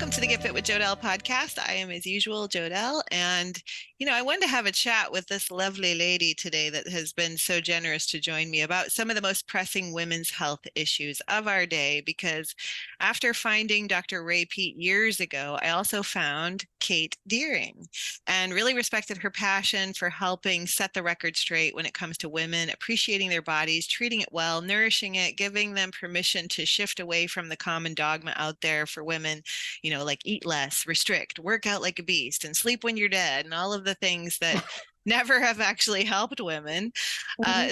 Welcome to the Get Fit with Jodelle podcast. I am, as usual, Jodelle. And, I wanted to have a chat with this lovely lady today that has been so generous to join me about some of the most pressing women's health issues of our day. Because after finding Dr. Ray Peat years ago, I also found Kate Deering and really respected her passion for helping set the record straight when it comes to women, appreciating their bodies, treating it well, nourishing it, giving them permission to shift away from the common dogma out there for women, like eat less, restrict, work out like a beast, and sleep when you're dead, and all of the things that never have actually helped women.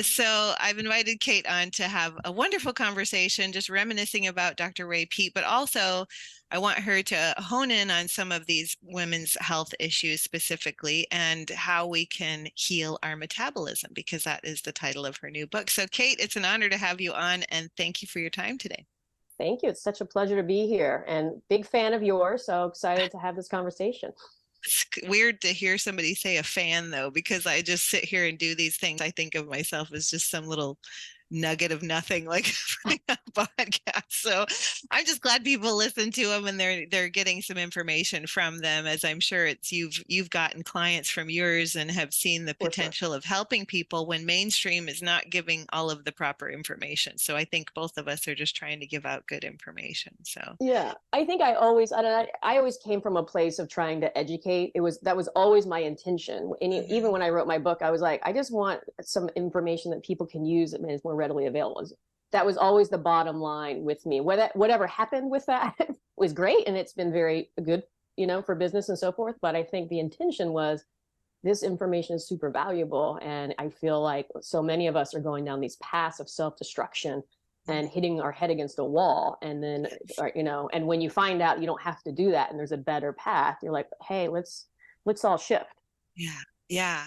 So I've invited Kate on to have a wonderful conversation, just reminiscing about Dr. Ray Peat, but also I want her to hone in on some of these women's health issues specifically and how we can heal our metabolism, because that is the title of her new book. So Kate, it's an honor to have you on, and thank you for your time today. Thank you. It's such a pleasure to be here, and big fan of yours. So excited to have this conversation. It's weird to hear somebody say a fan, though, because I just sit here and do these things. I think of myself as just some little nugget of nothing, like a podcast. So I'm just glad people listen to them and they're getting some information from them, as I'm sure it's you've gotten clients from yours and have seen the potential of helping people when mainstream is not giving all of the proper information. So I think both of us are just trying to give out good information. So yeah, I think I always came from a place of trying to educate. That was always my intention. And even when I wrote my book, I was like, I just want some information that people can use that is more readily available. That was always the bottom line with me. Whatever happened with that was great, and it's been very good, for business and so forth. But I think the intention was, this information is super valuable, and I feel like so many of us are going down these paths of self-destruction and hitting our head against a wall. And then, and when you find out you don't have to do that and there's a better path, you're like, hey, let's all shift. Yeah. Yeah.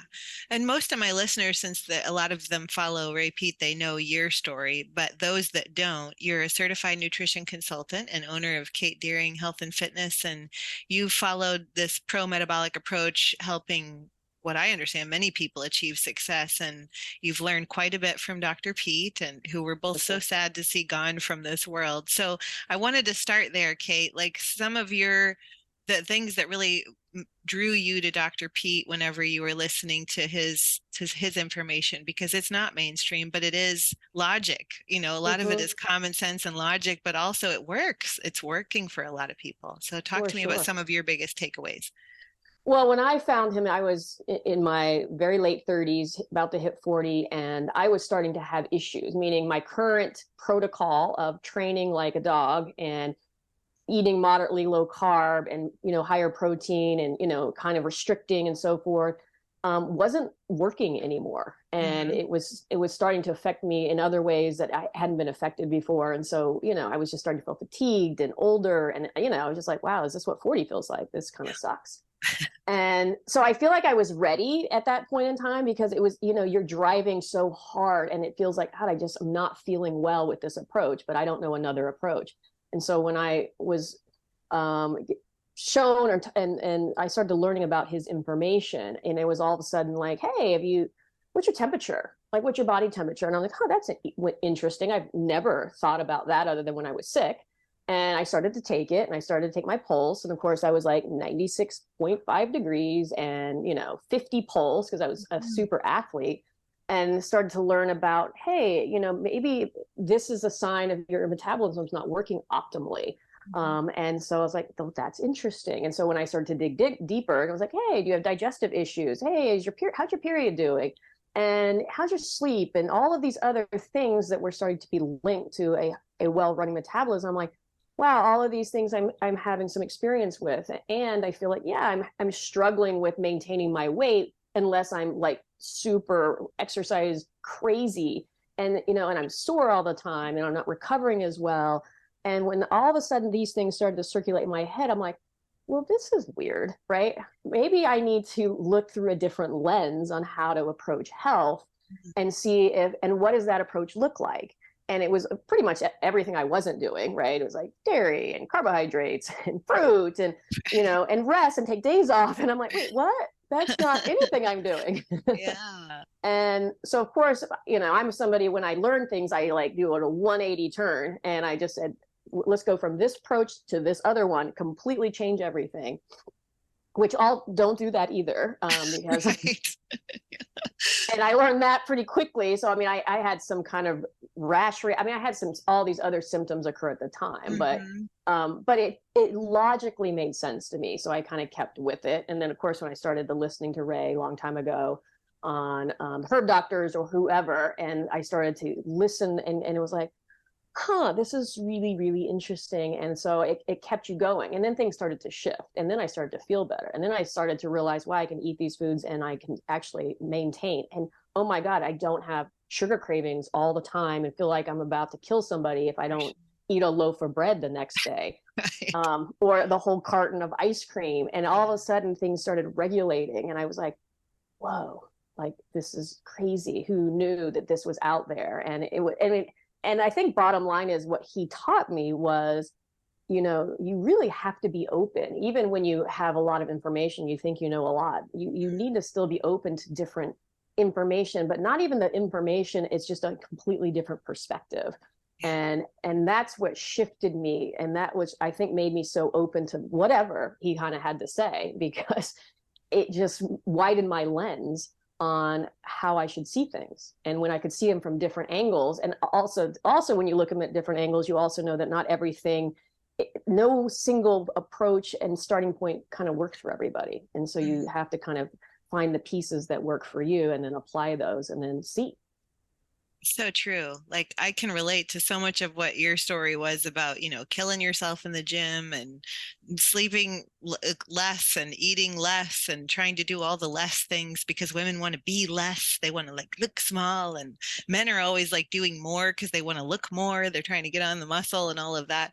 And most of my listeners, since a lot of them follow Ray Peat, they know your story. But those that don't, you're a certified nutrition consultant and owner of Kate Deering Health and Fitness. And you followed this pro-metabolic approach, helping what I understand many people achieve success. And you've learned quite a bit from Dr. Peat, and who we're both so sad to see gone from this world. So I wanted to start there, Kate, like some of the things that really drew you to Dr. Peat whenever you were listening to his information, because it's not mainstream, but it is logic. A lot of it is common sense and logic, but also it works. It's working for a lot of people. So talk to me about some of your biggest takeaways. Well, when I found him, I was in my very late 30s, about to hit 40, and I was starting to have issues, meaning my current protocol of training like a dog and eating moderately low carb and, higher protein and, kind of restricting and so forth, wasn't working anymore. And it was starting to affect me in other ways that I hadn't been affected before. And so, I was just starting to feel fatigued and older. And, I was just like, wow, is this what 40 feels like? This kind of sucks. And so I feel like I was ready at that point in time, because it was, you're driving so hard and it feels like, God, I'm not feeling well with this approach, but I don't know another approach. And so when I was shown and I started learning about his information, and it was all of a sudden like, hey, what's your temperature? Like, what's your body temperature? And I'm like, oh, that's interesting. I've never thought about that other than when I was sick. And I started to take it, and I started to take my pulse. And of course I was like 96.5 degrees and, 50 pulse, because I was a super athlete. And started to learn about, hey, maybe this is a sign of your metabolism is not working optimally. And so I was like, oh, that's interesting. And so when I started to dig deeper, I was like, hey, do you have digestive issues? Hey, how's your period doing? And how's your sleep? And all of these other things that were starting to be linked to a well-running metabolism. I'm like, wow, all of these things I'm having some experience with. And I feel like, yeah, I'm struggling with maintaining my weight unless I'm like super exercise crazy, and and I'm sore all the time, and I'm not recovering as well. And when all of a sudden these things started to circulate in my head, I'm like, well, this is weird, right? Maybe I need to look through a different lens on how to approach health and see what does that approach look like. And it was pretty much everything I wasn't doing, right? It was like dairy and carbohydrates and fruit and, and rest and take days off. And I'm like, wait, what? That's not anything I'm doing. Yeah. And so, of course, I'm somebody, when I learn things, I like do a 180 turn. And I just said, let's go from this approach to this other one, completely change everything, which all don't do that either, because Right. and I learned that pretty quickly. So, I mean, I had some kind of I mean, I had all these other symptoms occur at the time, but it logically made sense to me. So I kind of kept with it. And then, of course, when I started listening to Ray a long time ago on Herb Doctors or whoever, and I started to listen, and it was like, huh, this is really, really interesting. And so it kept you going. And then things started to shift. And then I started to feel better. And then I started to realize, why I can eat these foods and I can actually maintain. And oh my God, I don't have sugar cravings all the time and feel like I'm about to kill somebody if I don't eat a loaf of bread the next day. Right. Or the whole carton of ice cream. And all of a sudden things started regulating. And I was like, whoa, like this is crazy. Who knew that this was out there? And and I think bottom line is, what he taught me was, you really have to be open. Even when you have a lot of information, you think you know a lot. You need to still be open to different information, but not even the information. It's just a completely different perspective. And that's what shifted me. And that was, I think, made me so open to whatever he kind of had to say, because it just widened my lens on how I should see things. And when I could see them from different angles, and also when you look at them at different angles, you also know that not everything, no single approach and starting point kind of works for everybody. And so you have to kind of find the pieces that work for you and then apply those and then see. So true. Like I can relate to so much of what your story was about, killing yourself in the gym and sleeping less and eating less and trying to do all the less things because women want to be less. They want to like look small, and men are always like doing more because they want to look more. They're trying to get on the muscle and all of that.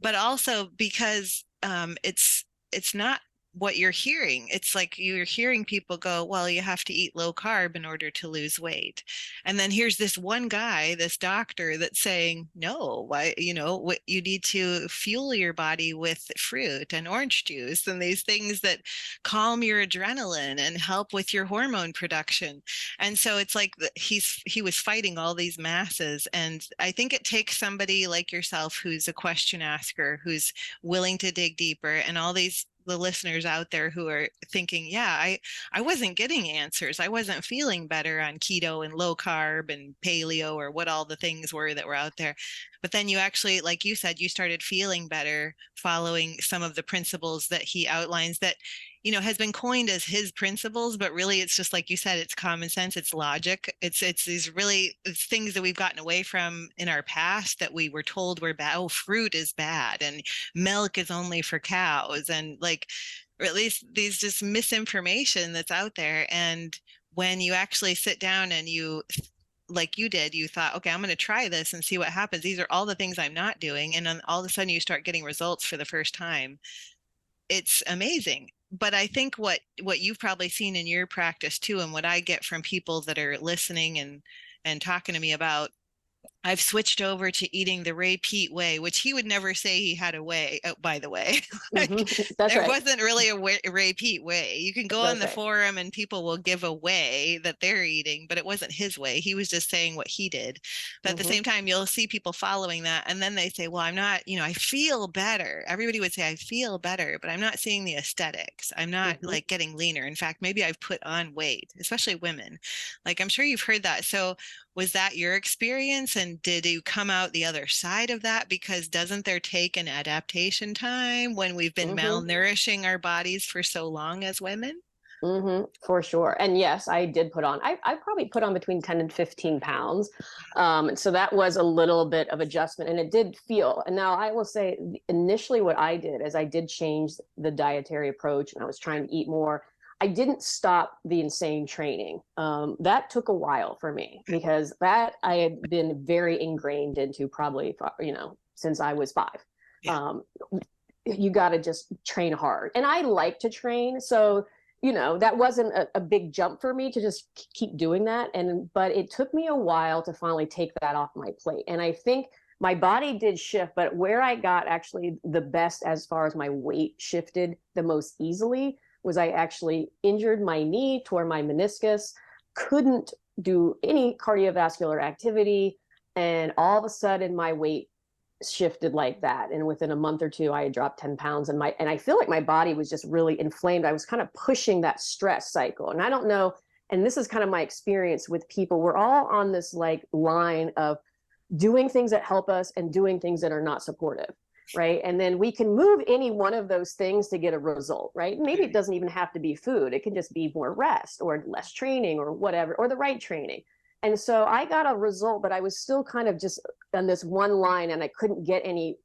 But also because it's not what you're hearing. It's like you're hearing people go, well, you have to eat low carb in order to lose weight. And then here's this one guy, this doctor, that's saying, no, why, what you need to fuel your body with fruit and orange juice and these things that calm your adrenaline and help with your hormone production. And so it's like he was fighting all these masses. And I think it takes somebody like yourself who's a question asker, who's willing to dig deeper, and all the listeners out there who are thinking, yeah, I wasn't getting answers. I wasn't feeling better on keto and low carb and paleo or what all the things were that were out there. But then you actually, like you said, you started feeling better following some of the principles that he outlines that, has been coined as his principles, but really it's just like you said, it's common sense, it's logic. It's these really things that we've gotten away from in our past that we were told were bad. Oh, fruit is bad and milk is only for cows, and like, or at least these just misinformation that's out there. And when you actually sit down and you, like you did, you thought, okay, I'm going to try this and see what happens. These are all the things I'm not doing. And then all of a sudden you start getting results for the first time. It's amazing. But I think what you've probably seen in your practice too, and what I get from people that are listening and talking to me about, I've switched over to eating the Ray Peat way, which he would never say he had a way. Oh, by the way, That's there right. wasn't really a Ray Peat way. You can go on That's the right. forum and people will give a way that they're eating, but it wasn't his way. He was just saying what he did. But at the Mm-hmm. same time, you'll see people following that. And then they say, well, I'm not, I feel better. Everybody would say, I feel better, but I'm not seeing the aesthetics. I'm not Mm-hmm. like getting leaner. In fact, maybe I've put on weight, especially women. Like I'm sure you've heard that. So was that your experience? And did you come out the other side of that? Because doesn't there take an adaptation time when we've been Mm-hmm. malnourishing our bodies for so long as women? Mm-hmm, for sure. And yes, I did put on, I probably put on between 10 and 15 pounds. So that was a little bit of adjustment, and it did feel. And now I will say, initially what I did is I did change the dietary approach, and I was trying to eat more. I didn't stop the insane training. That took a while for me, because that I had been very ingrained into, probably, since I was 5. Yeah. Um, you got to just train hard. And I like to train. So, that wasn't a big jump for me to just keep doing that. But it took me a while to finally take that off my plate. And I think my body did shift, but where I got actually the best as far as my weight shifted the most easily was I actually injured my knee, tore my meniscus, couldn't do any cardiovascular activity. And all of a sudden my weight shifted like that. And within a month or two, I had dropped 10 pounds, and I feel like my body was just really inflamed. I was kind of pushing that stress cycle. And I don't know, and this is kind of my experience with people. We're all on this like line of doing things that help us and doing things that are not supportive. Right. And then we can move any one of those things to get a result. Right. Maybe it doesn't even have to be food. It can just be more rest or less training or whatever, or the right training. And so I got a result, but I was still kind of just on this one line, and I couldn't get any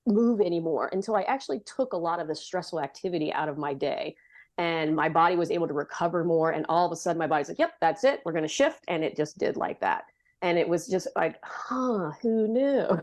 move anymore until I actually took a lot of the stressful activity out of my day. And my body was able to recover more. And all of a sudden, my body's like, yep, that's it. We're going to shift. And it just did like that. And it was just like, who knew?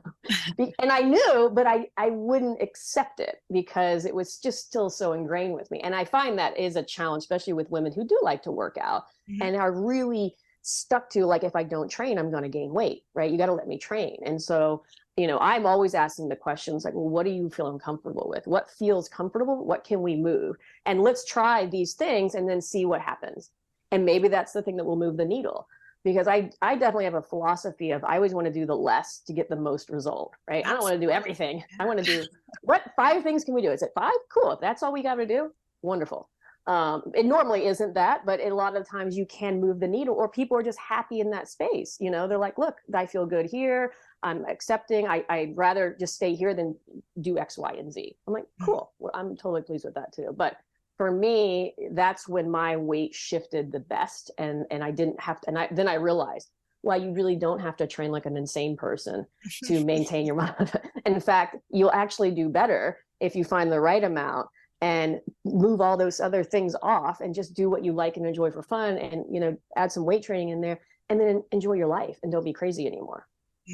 And I knew, but I wouldn't accept it because it was just still so ingrained with me. And I find that is a challenge, especially with women who do like to work out and are really stuck to, like, if I don't train, I'm going to gain weight, right? You got to let me train. And so, I'm always asking the questions like, well, what do you feel uncomfortable with? What feels comfortable? What can we move? And let's try these things and then see what happens. And maybe that's the thing that will move the needle. Because I definitely have a philosophy of I always want to do the less to get the most result, right? I don't want to do everything. I want to do what 5 things can we do? Is it 5? Cool. If that's all we got to do, wonderful. It normally isn't that, but a lot of times you can move the needle, or people are just happy in that space. They're like, look, I feel good here. I'm accepting. I'd rather just stay here than do X, Y, and Z. I'm like, cool. Well, I'm totally pleased with that too. But for me, that's when my weight shifted the best. And I didn't have to, then I realized, well, you really don't have to train like an insane person to maintain your mind. In fact, you'll actually do better if you find the right amount and move all those other things off and just do what you like and enjoy for fun, and add some weight training in there, and then enjoy your life and don't be crazy anymore.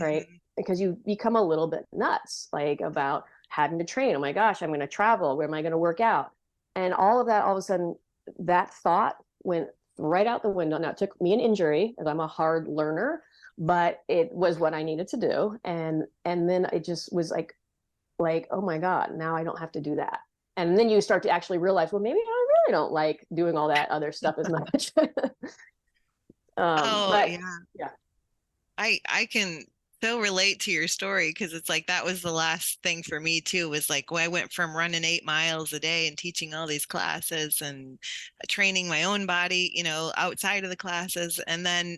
Right? Because you become a little bit nuts, like, about having to train. Oh my gosh, I'm going to travel. Where am I going to work out? And all of that, all of a sudden, that thought went right out the window. Now, it took me an injury, because I'm a hard learner, but it was what I needed to do. And then it just was like, oh my God, now I don't have to do that. And then you start to actually realize, well, maybe I really don't like doing all that other stuff as much. But yeah. I can so relate to your story, because it's like that was the last thing for me too, was like when I went from running 8 miles a day and teaching all these classes and training my own body, outside of the classes, and then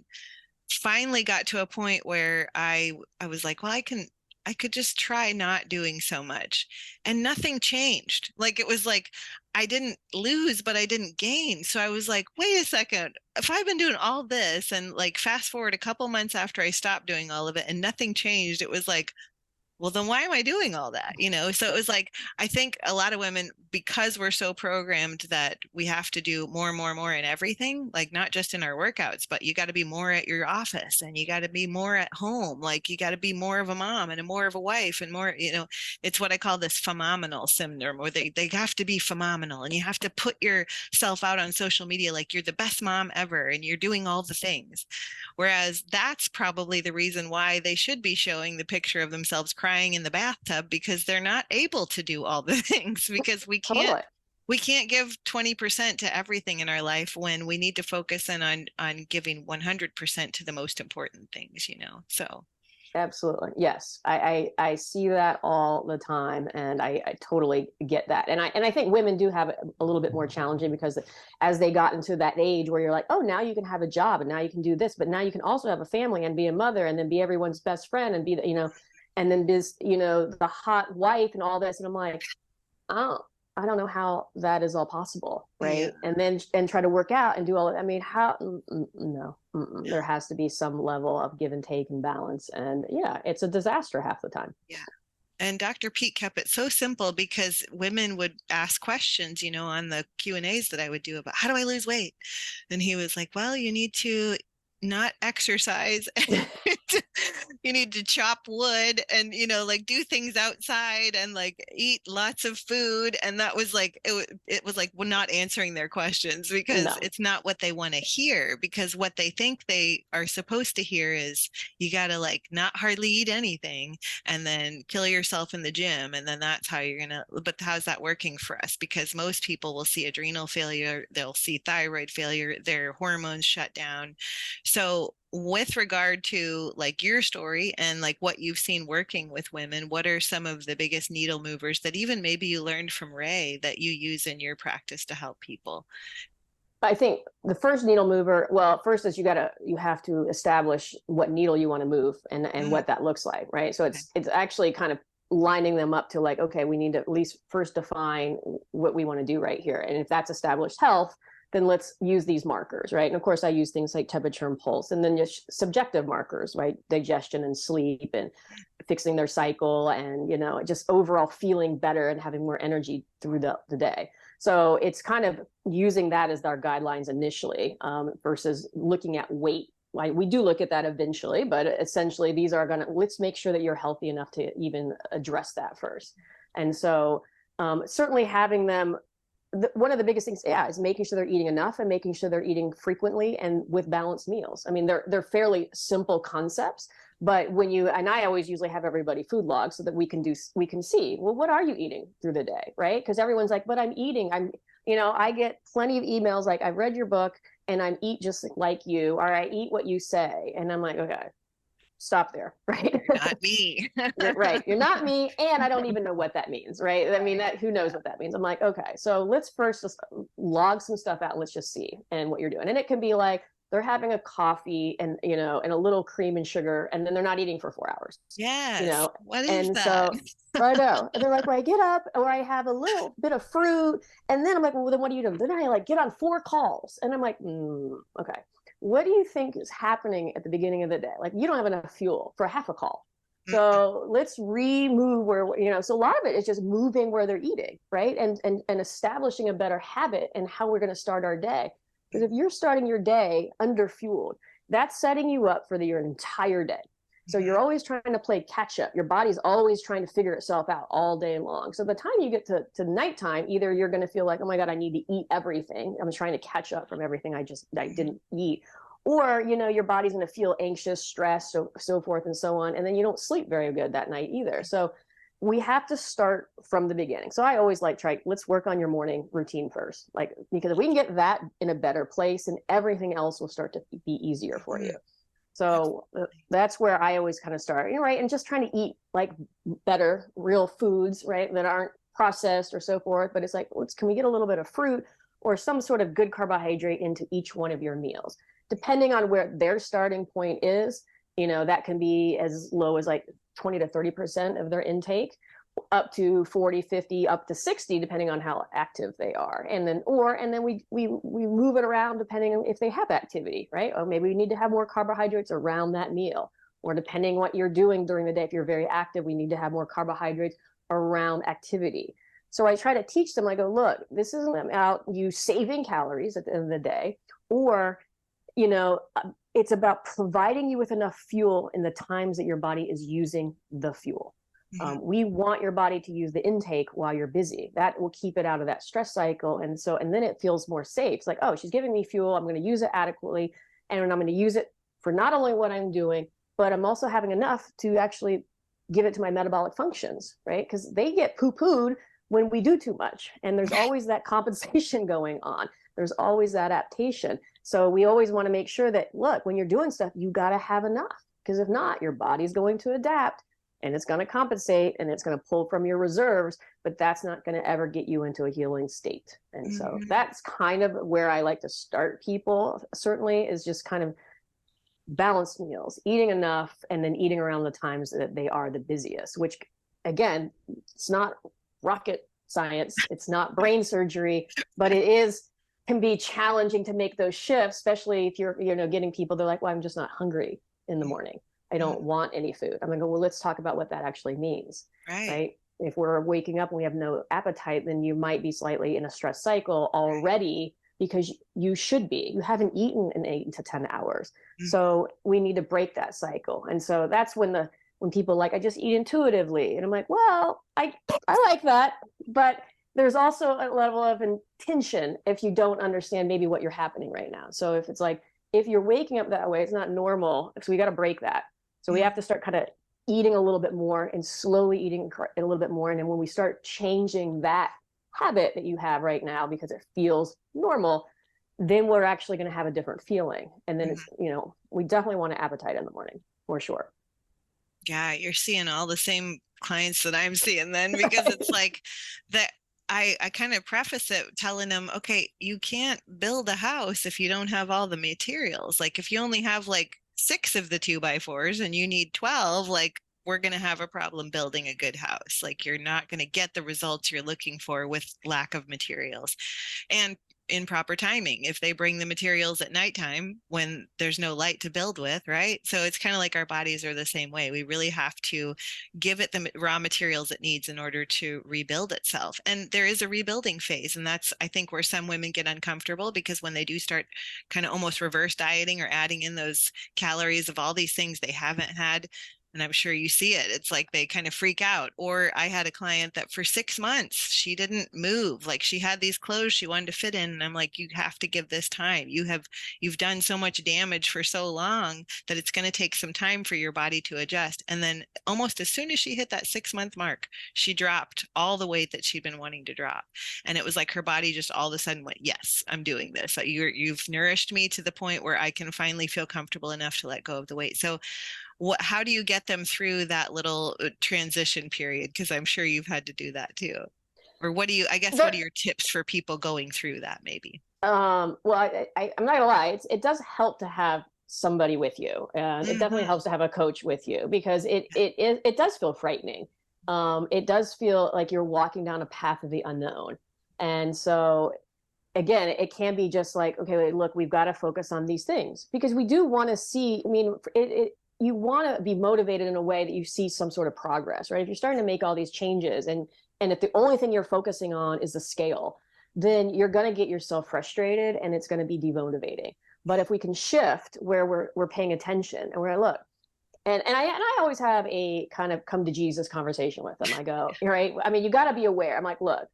finally got to a point where I was like, well, I could just try not doing so much, and nothing changed. Like, it was like I didn't lose, but I didn't gain. So I was like, wait a second, if I've been doing all this, and like fast forward a couple months after I stopped doing all of it and nothing changed, it was like, well, then why am I doing all that? So it was like, I think a lot of women, because we're so programmed that we have to do more and more and more in everything, like not just in our workouts, but you got to be more at your office, and you got to be more at home. Like, you got to be more of a mom and more of a wife and more, it's what I call this phenomenal syndrome, where they have to be phenomenal, and you have to put yourself out on social media like you're the best mom ever and you're doing all the things. Whereas that's probably the reason why they should be showing the picture of themselves crying in the bathtub, because they're not able to do all the things, because totally. we can't give 20% to everything in our life, when we need to focus in on giving 100% to the most important things. So Absolutely. Yes. I see that all the time, and I totally get that. And I think women do have it a little bit more challenging, because as they got into that age where you're like, oh, now you can have a job, and now you can do this, but now you can also have a family and be a mother, and then be everyone's best friend, and be and then be the hot wife and all this. And I'm like, oh, I don't know how that is all possible, right? yeah. And try to work out and do all. I mean, how? No, there has to be some level of give and take and balance. And yeah, it's a disaster half the time. Yeah. And Dr. Peat kept it so simple, because women would ask questions, on the Q&As that I would do about how do I lose weight? And he was like, well, you need to not exercise. You need to chop wood, and like do things outside, and like eat lots of food. And that was like it was like, we're not answering their questions, because No. it's not what they want to hear. Because what they think they are supposed to hear is, you got to like not hardly eat anything, and then kill yourself in the gym, and then that's how you're gonna. But how's that working for us? Because most people will see adrenal failure, they'll see thyroid failure, their hormones shut down. So with regard to like your story and like what you've seen working with women, what are some of the biggest needle movers that even maybe you learned from Ray that you use in your practice to help people? I think the first needle mover, well, first is you have to establish what needle you want to move and Mm, what that looks like, right? So okay. it's actually kind of lining them up to like, okay, we need to at least first define what we want to do right here. And if that's established health, then let's use these markers, right? And of course, I use things like temperature and pulse, and then just subjective markers, right? Digestion and sleep and fixing their cycle, and just overall feeling better and having more energy through the day. So it's kind of using that as our guidelines initially, versus looking at weight. Like, we do look at that eventually, but essentially these are going to, let's make sure that you're healthy enough to even address that first. And so certainly having them, one of the biggest things, yeah, is making sure they're eating enough and making sure they're eating frequently and with balanced meals. I mean, they're fairly simple concepts, but when you, and I always usually have everybody food log so that we can see, well, what are you eating through the day, right? Because everyone's like, but I'm eating. I get plenty of emails like, I've read your book and I eat just like you, or I eat what you say, and I'm like, okay, stop there, right? You're not me. Right, you're not me, and I don't even know what that means, right? I mean, that, who knows what that means? I'm like, okay, so let's first just log some stuff out. Let's just see and what you're doing. And it can be like they're having a coffee and and a little cream and sugar, and then they're not eating for 4 hours, you Yes. know What is and that? so I know. And they're like, well, I get up or I have a little bit of fruit, and then I'm like, well, then what do you do? Then I like get on 4 calls, and I'm like, okay, what do you think is happening at the beginning of the day? Like, you don't have enough fuel for half a call. Mm-mm. So let's remove where. So a lot of it is just moving where they're eating, right? And establishing a better habit and how we're going to start our day. Because if you're starting your day under fueled, that's setting you up for your entire day. So Mhm. you're always trying to play catch up. Your body's always trying to figure itself out all day long. So the time you get to nighttime, either you're going to feel like, oh my God, I need to eat everything. I'm trying to catch up from everything I didn't eat. Or, your body's going to feel anxious, stressed, so forth and so on. And then you don't sleep very good that night either. So we have to start from the beginning. So I always let's work on your morning routine first. Like, because if we can get that in a better place, and everything else will start to be easier for you. Mhm. So Absolutely. that's where I always kind of start, right? And just trying to eat like better, real foods, right? That aren't processed or so forth. But it's like, can we get a little bit of fruit or some sort of good carbohydrate into each one of your meals? Depending on where their starting point is, that can be as low as like 20 to 30% of their intake, up to 40, 50, up to 60, depending on how active they are. And then we move it around depending on if they have activity, right? Or maybe we need to have more carbohydrates around that meal. Or depending what you're doing during the day, if you're very active, we need to have more carbohydrates around activity. So I try to teach them, I go, look, this isn't about you saving calories at the end of the day, or it's about providing you with enough fuel in the times that your body is using the fuel. Mhm. We want your body to use the intake while you're busy. That will keep it out of that stress cycle. And then it feels more safe. It's like, oh, she's giving me fuel. I'm going to use it adequately. And I'm going to use it for not only what I'm doing, but I'm also having enough to actually give it to my metabolic functions, right? Because they get poo-pooed when we do too much. And there's always that compensation going on. There's always that adaptation. So we always want to make sure that, look, when you're doing stuff, you got to have enough. Because if not, your body's going to adapt and it's going to compensate and it's going to pull from your reserves, but that's not going to ever get you into a healing state. And so Mhm. that's kind of where I like to start people, certainly, is just kind of balanced meals, eating enough, and then eating around the times that they are the busiest, which, again, it's not rocket science, it's not brain surgery, but it is, can be challenging to make those shifts, especially if you're getting people, they're like, well, I'm just not hungry in the morning, I Mhm. don't want any food. I'm gonna go, well, let's talk about what that actually means, Right. right? If we're waking up and we have no appetite, then you might be slightly in a stress cycle already, because you should be, you haven't eaten in 8 to 10 hours. Mhm. So we need to break that cycle. And so that's when people like, I just eat intuitively. And I'm like, well, I like that, but there's also a level of intention if you don't understand maybe what you're happening right now. So if it's like, if you're waking up that way, it's not normal. So we got to break that. So we have to start kind of eating a little bit more and slowly eating a little bit more. And then when we start changing that habit that you have right now, because it feels normal, then we're actually going to have a different feeling. And then Mhm. it's, we definitely want an appetite in the morning for sure. Yeah, you're seeing all the same clients that I'm seeing then, because it's like that. I kind of preface it telling them, okay, you can't build a house if you don't have all the materials. Like if you only have like six of the 2x4s and you need 12, like we're going to have a problem building a good house. Like you're not going to get the results you're looking for with lack of materials. And in proper timing, if they bring the materials at nighttime when there's no light to build with, right? So it's kind of like our bodies are the same way. We really have to give it the raw materials it needs in order to rebuild itself. And there is a rebuilding phase. And that's, I think, where some women get uncomfortable, because when they do start kind of almost reverse dieting or adding in those calories of all these things they haven't had, and I'm sure you see it, it's like they kind of freak out. Or I had a client that for 6 months, she didn't move. Like she had these clothes she wanted to fit in. And I'm like, you have to give this time. You've done so much damage for so long that it's going to take some time for your body to adjust. And then almost as soon as she hit that 6 month mark, she dropped all the weight that she'd been wanting to drop. And it was like her body just all of a sudden went, yes, I'm doing this. You've nourished me to the point where I can finally feel comfortable enough to let go of the weight. So how do you get them through that little transition period? Because I'm sure you've had to do that too. Or I guess, what are But your tips for people going through that maybe? well, I'm not gonna lie, it does help to have somebody with you, and it definitely Hmm. helps to have a coach with you, because it does feel frightening. It does feel like you're walking down a path of the unknown, and so again, it can be just like, okay, look, we've got to focus on these things, because we do want to see. I mean, you want to be motivated in a way that you see some sort of progress, right? If you're starting to make all these changes, and if the only thing you're focusing on is the scale, then you're going to get yourself frustrated, and it's going to be demotivating. But if we can shift where we're paying attention, and we're like, look, and I always have a kind of come to Jesus conversation with them. I go, right? I mean, you got to be aware. I'm like, look,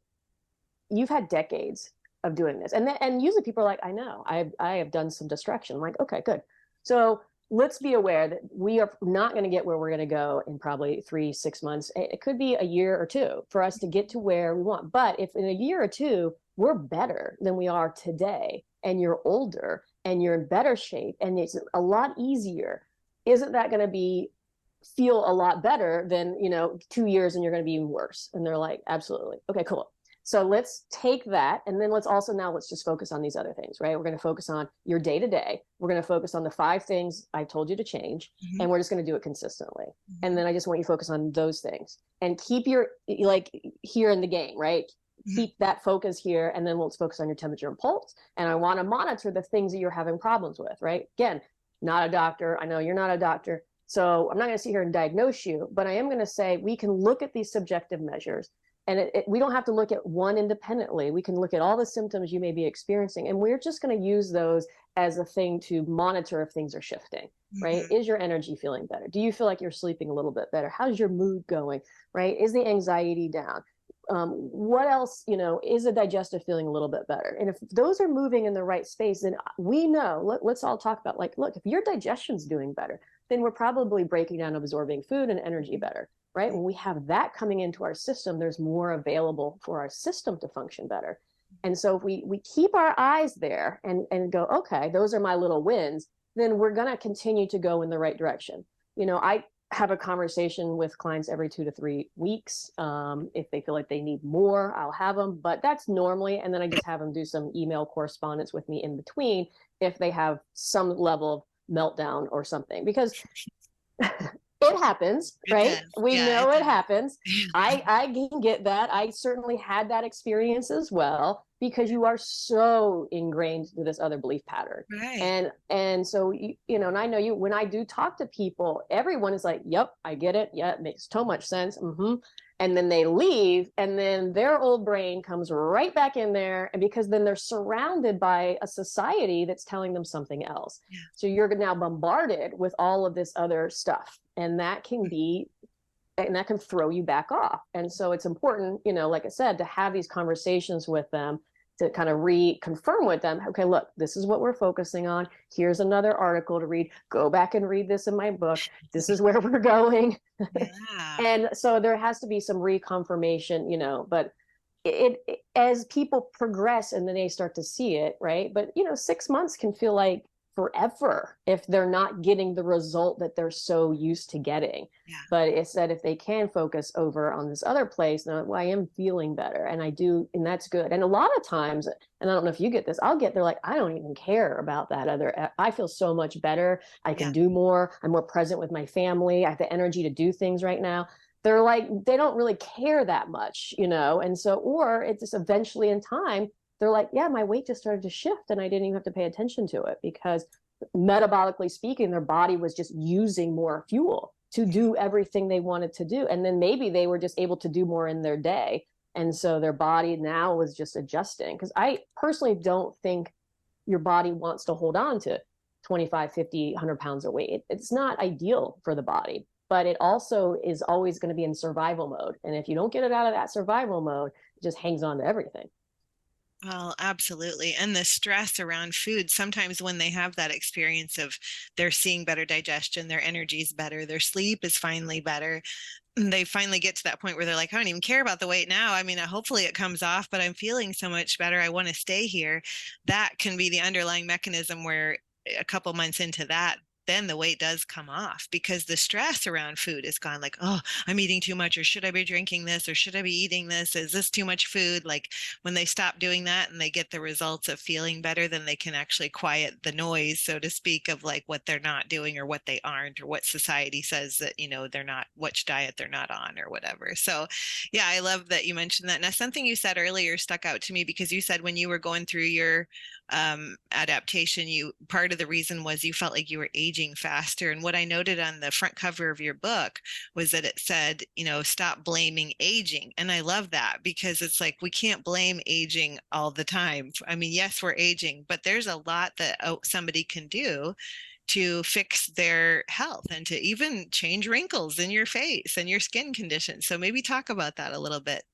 you've had decades of doing this, and usually people are like, I know, I have done some destruction. I'm like, okay, good. So let's be aware that we are not going to get where we're going to go in probably 3 6 months. It could be a year or two for us to get to where we want. But if in a year or two we're better than we are today, and you're older and you're in better shape and it's a lot easier, isn't that going to be feel a lot better than 2 years and you're going to be even worse? And they're like, absolutely. Okay, cool. So let's take that, and then let's just focus on these other things, right? We're going to focus on your day to day. We're going to focus on the 5 things I told you to change, Hmm. and we're just going to do it consistently. And Hmm. then I just want you to focus on those things and keep your, like, here in the game, right? Hmm. Keep that focus here, and then let's focus on your temperature and pulse. And I want to monitor the things that you're having problems with, right? Again, not a doctor. I know you're not a doctor. So I'm not going to sit here and diagnose you, but I am going to say we can look at these subjective measures, and we don't have to look at one independently. We can look at all the symptoms you may be experiencing, and we're just going to use those as a thing to monitor if things are shifting, right? Hmm. Is your energy feeling better? Do you feel like you're sleeping a little bit better? How's your mood going, right? Is the anxiety down? What else, is the digestive feeling a little bit better? And if those are moving in the right space, then we know, let's all talk about, like, look, if your digestion's doing better, then we're probably breaking down, absorbing food and energy better, right? When we have that coming into our system, there's more available for our system to function better. And so if we keep our eyes there and go, okay, those are my little wins, then we're going to continue to go in the right direction. I have a conversation with clients every 2 to 3 weeks. If they feel like they need more, I'll have them, but that's normally, and then I just have them do some email correspondence with me in between if they have some level of meltdown or something, because it happens, It right? does. We Yeah, know it it does. happens. I can get that. I certainly had that experience as well, because you are so ingrained to this other belief pattern. Right. And so and I know you, when I do talk to people, everyone is like, yep, I get it. Yeah, it makes so much sense. And then they leave, and then their old brain comes right back in there, and because then they're surrounded by a society that's telling them something else. Yeah. So you're now bombarded with all of this other stuff, and that can throw you back off. And so it's important, like I said, to have these conversations with them, to kind of reconfirm with them, okay, look, this is what we're focusing on. Here's another article to read. Go back and read this in my book. This is where we're going. Yeah. And so there has to be some reconfirmation, but as people progress and then they start to see it, right? But 6 months can feel like forever if they're not getting the result that they're so used to getting. Yeah. But it's that if they can focus over on this other place, now, well, I am feeling better, and I do, and that's good. And a lot of times, and I don't know if you get this, I'll get, they're like, I don't even care about that other, I feel so much better, I can Yeah. do more, I'm more present with my family, I have the energy to do things right now. They're like, they don't really care that much, and so, or it's just eventually in time, they're like, yeah, my weight just started to shift and I didn't even have to pay attention to it, because metabolically speaking, their body was just using more fuel to do everything they wanted to do. And then maybe they were just able to do more in their day. And so their body now was just adjusting. Because I personally don't think your body wants to hold on to 25, 50, 100 pounds of weight. It's not ideal for the body, but it also is always going to be in survival mode. And if you don't get it out of that survival mode, it just hangs on to everything. Well, absolutely. And the stress around food, sometimes when they have that experience of they're seeing better digestion, their energy's better, their sleep is finally better, they finally get to that point where they're like, I don't even care about the weight now. I mean, hopefully it comes off, but I'm feeling so much better. I want to stay here. That can be the underlying mechanism where a couple months into that, then the weight does come off because the stress around food is gone. Like, oh, I'm eating too much, or should I be drinking this, or should I be eating this? Is this too much food? Like when they stop doing that and they get the results of feeling better, then they can actually quiet the noise, so to speak, of like what they're not doing or what they aren't, or what society says that, they're not, which diet they're not on or whatever. So yeah, I love that you mentioned that. Now, something you said earlier stuck out to me because you said when you were going through your adaptation, part of the reason was you felt like you were aging faster. And what I noted on the front cover of your book was that it said, stop blaming aging. And I love that because it's like we can't blame aging all the time. I mean, yes, we're aging, but there's a lot that somebody can do to fix their health and to even change wrinkles in your face and your skin conditions. So maybe talk about that a little bit.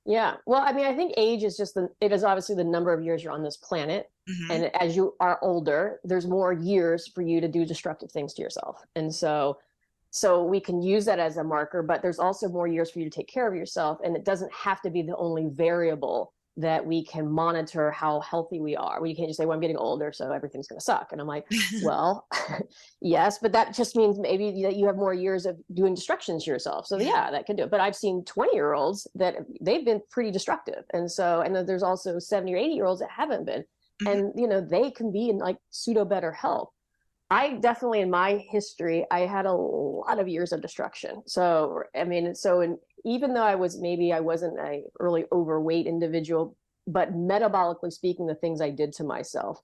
Yeah. Well, I mean, I think age is it is obviously the number of years you're on this planet. Mm-hmm. And as you are older, there's more years for you to do destructive things to yourself. And so we can use that as a marker, but there's also more years for you to take care of yourself. And it doesn't have to be the only variable that we can monitor how healthy we are. We can't just say, well, I'm getting older, so everything's going to suck. And I'm like, well, yes, but that just means maybe that you have more years of doing destruction to yourself. So yeah, that can do it. But I've seen 20-year-olds that they've been pretty destructive. And then there's also 70 or 80-year-olds that haven't been. Mm-hmm. And, they can be in like pseudo better health. I definitely, in my history, I had a lot of years of destruction. So, I mean, even though I wasn't a really overweight individual, but metabolically speaking, the things I did to myself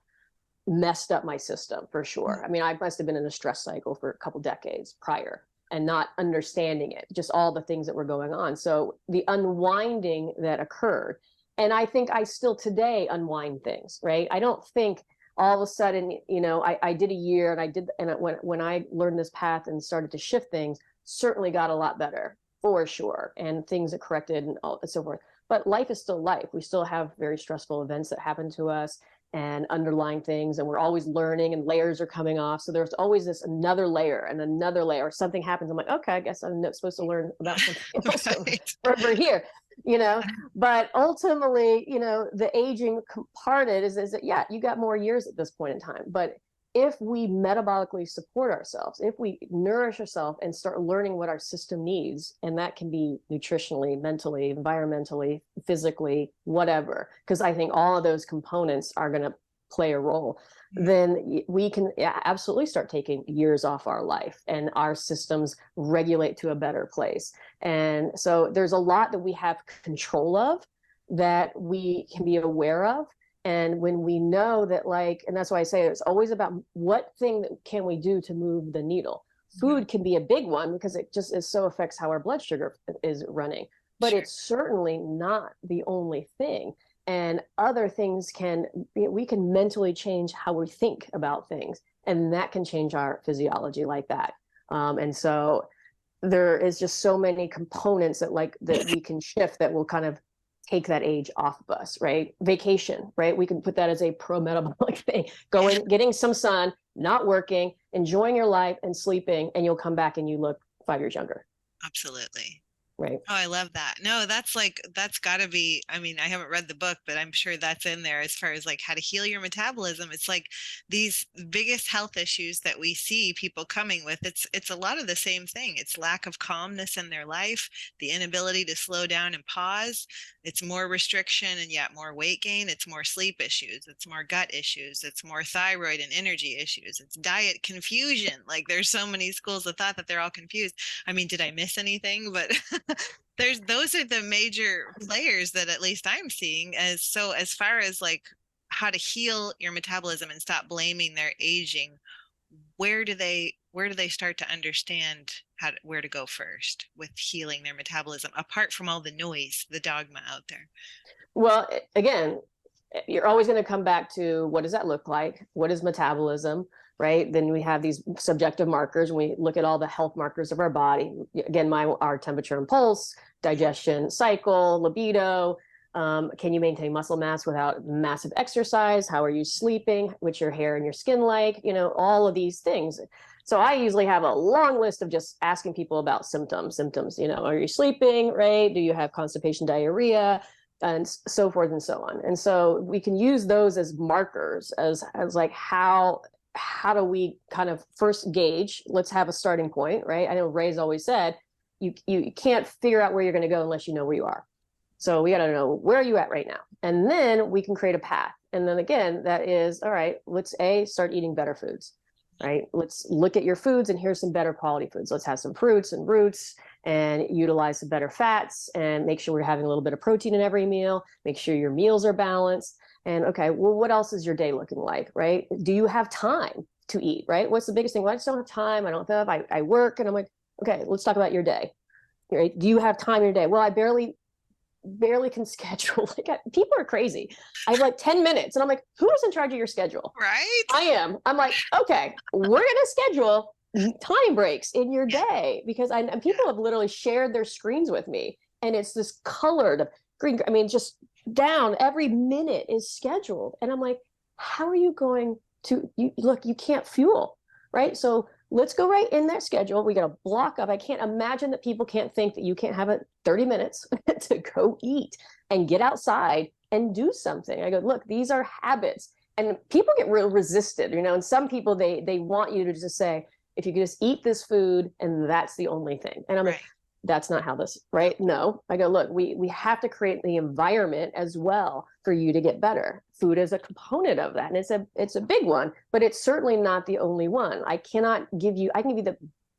messed up my system for sure. I mean, I must have been in a stress cycle for a couple decades prior and not understanding it, just all the things that were going on. So the unwinding that occurred, and I think I still today unwind things, right? I don't think all of a sudden, I did a year and when I learned this path and started to shift things, certainly got a lot better for sure. And things that corrected and so forth. But life is still life. We still have very stressful events that happen to us and underlying things. And we're always learning and layers are coming off. So there's always this another layer and another layer. Or something happens. I'm like, okay, I guess I'm not supposed to learn about something else over here. But ultimately, the aging part is that, yeah, you got more years at this point in time. But if we metabolically support ourselves, if we nourish ourselves and start learning what our system needs, and that can be nutritionally, mentally, environmentally, physically, whatever, because I think all of those components are going to play a role, then we can absolutely start taking years off our life and our systems regulate to a better place. And so there's a lot that we have control of that we can be aware of. And when we know that, and that's why I say it's always about what thing that can we do to move the needle. Food can be a big one because it so affects how our blood sugar is running, but it's certainly not the only thing. And other things we can mentally change how we think about things, and that can change our physiology like that. And so there is just so many components that we can shift that will kind of take that age off of us, right? Vacation, right? We can put that as a pro-metabolic thing. Going, getting some sun, not working, enjoying your life and sleeping, and you'll come back and you look 5 years younger. Absolutely. right? Oh, I love that. No, that's like, that's gotta be, I mean, I haven't read the book, but I'm sure that's in there as far as like how to heal your metabolism. It's like these biggest health issues that we see people coming with. It's a lot of the same thing. It's lack of calmness in their life, the inability to slow down and pause. It's more restriction and yet more weight gain. It's more sleep issues. It's more gut issues. It's more thyroid and energy issues. It's diet confusion. Like there's so many schools of thought that they're all confused. I mean, did I miss anything? But there's those are the major players that at least I'm seeing as so as far as like how to heal your metabolism and stop blaming their aging, where do they start to understand where to go first with healing their metabolism apart from all the noise, the dogma out there? Well, again, you're always going to come back to what does that look like? What is metabolism? Right? Then we have these subjective markers, and we look at all the health markers of our body. Again, our temperature and pulse, digestion, cycle, libido. Can you maintain muscle mass without massive exercise? How are you sleeping? What's your hair and your skin like? All of these things. So I usually have a long list of just asking people about symptoms. Are you sleeping, right? Do you have constipation, diarrhea? And so forth and so on. And so we can use those as markers as like how do we kind of first gauge, let's have a starting point, right? I know Ray's always said, you can't figure out where you're going to go unless you know where you are. So we got to know, where are you at right now? And then we can create a path. And then again, that is, all right, let's start eating better foods, right? Let's look at your foods, and here's some better quality foods. Let's have some fruits and roots and utilize some better fats, and make sure we're having a little bit of protein in every meal. Make sure your meals are balanced. And okay, well, what else is your day looking like, right? Do you have time to eat, right? What's the biggest thing? Well, I just don't have time. I don't have, I work. And I'm like, okay, let's talk about your day, right? Do you have time in your day? Well, I barely can schedule. Like, people are crazy. I have like 10 minutes, and I'm like, who's in charge of your schedule? Right? I am. I'm like, okay, we're going to schedule time breaks in your day, because people have literally shared their screens with me, and it's this colored green. I mean, just down every minute is scheduled. And I'm like, how are you going to, you can't fuel, right? So let's go right in that schedule. We got to block up. I can't imagine that people can't think that you can't have 30 minutes to go eat and get outside and do something. I go, look, these are habits. And people get real resisted, and some people, they want you to just say, if you could just eat this food and that's the only thing. And I'm like, that's not how this, right? No, I go, look, we have to create the environment as well for you to get better. Food is a component of that. And it's a big one, but it's certainly not the only one. I can give you the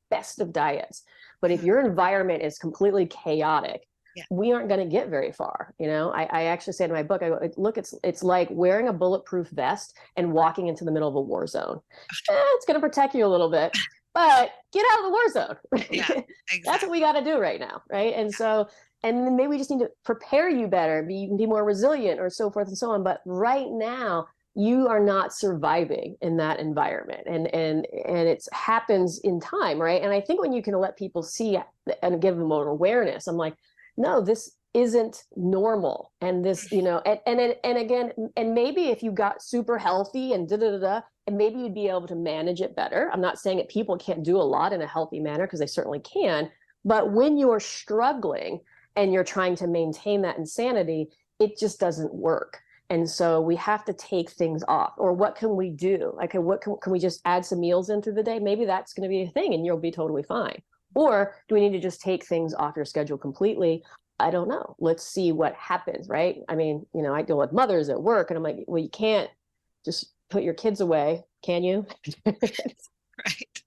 best of diets, but if your environment is completely chaotic, we aren't going to get very far. I actually say in my book, I go, look, it's like wearing a bulletproof vest and walking into the middle of a war zone. It's going to protect you a little bit, but get out of the war zone. Yeah, exactly. That's what we got to do right now, right? And so, and then maybe we just need to prepare you better, you can be more resilient, or so forth and so on. But right now, you are not surviving in that environment, and it happens in time, right? And I think when you can let people see and give them more awareness, I'm like, no, this isn't normal. And this, and again, and maybe if you got super healthy and and maybe you'd be able to manage it better. I'm not saying that people can't do a lot in a healthy manner, because they certainly can. But when you're struggling and you're trying to maintain that insanity, it just doesn't work. And so we have to take things off. Or what can we do? Like, what can we just add some meals in through the day? Maybe that's going to be a thing and you'll be totally fine. Or do we need to just take things off your schedule completely? I don't know. Let's see what happens, right? I mean, I deal with mothers at work, and I'm like, well, you can't just put your kids away, can you? Right.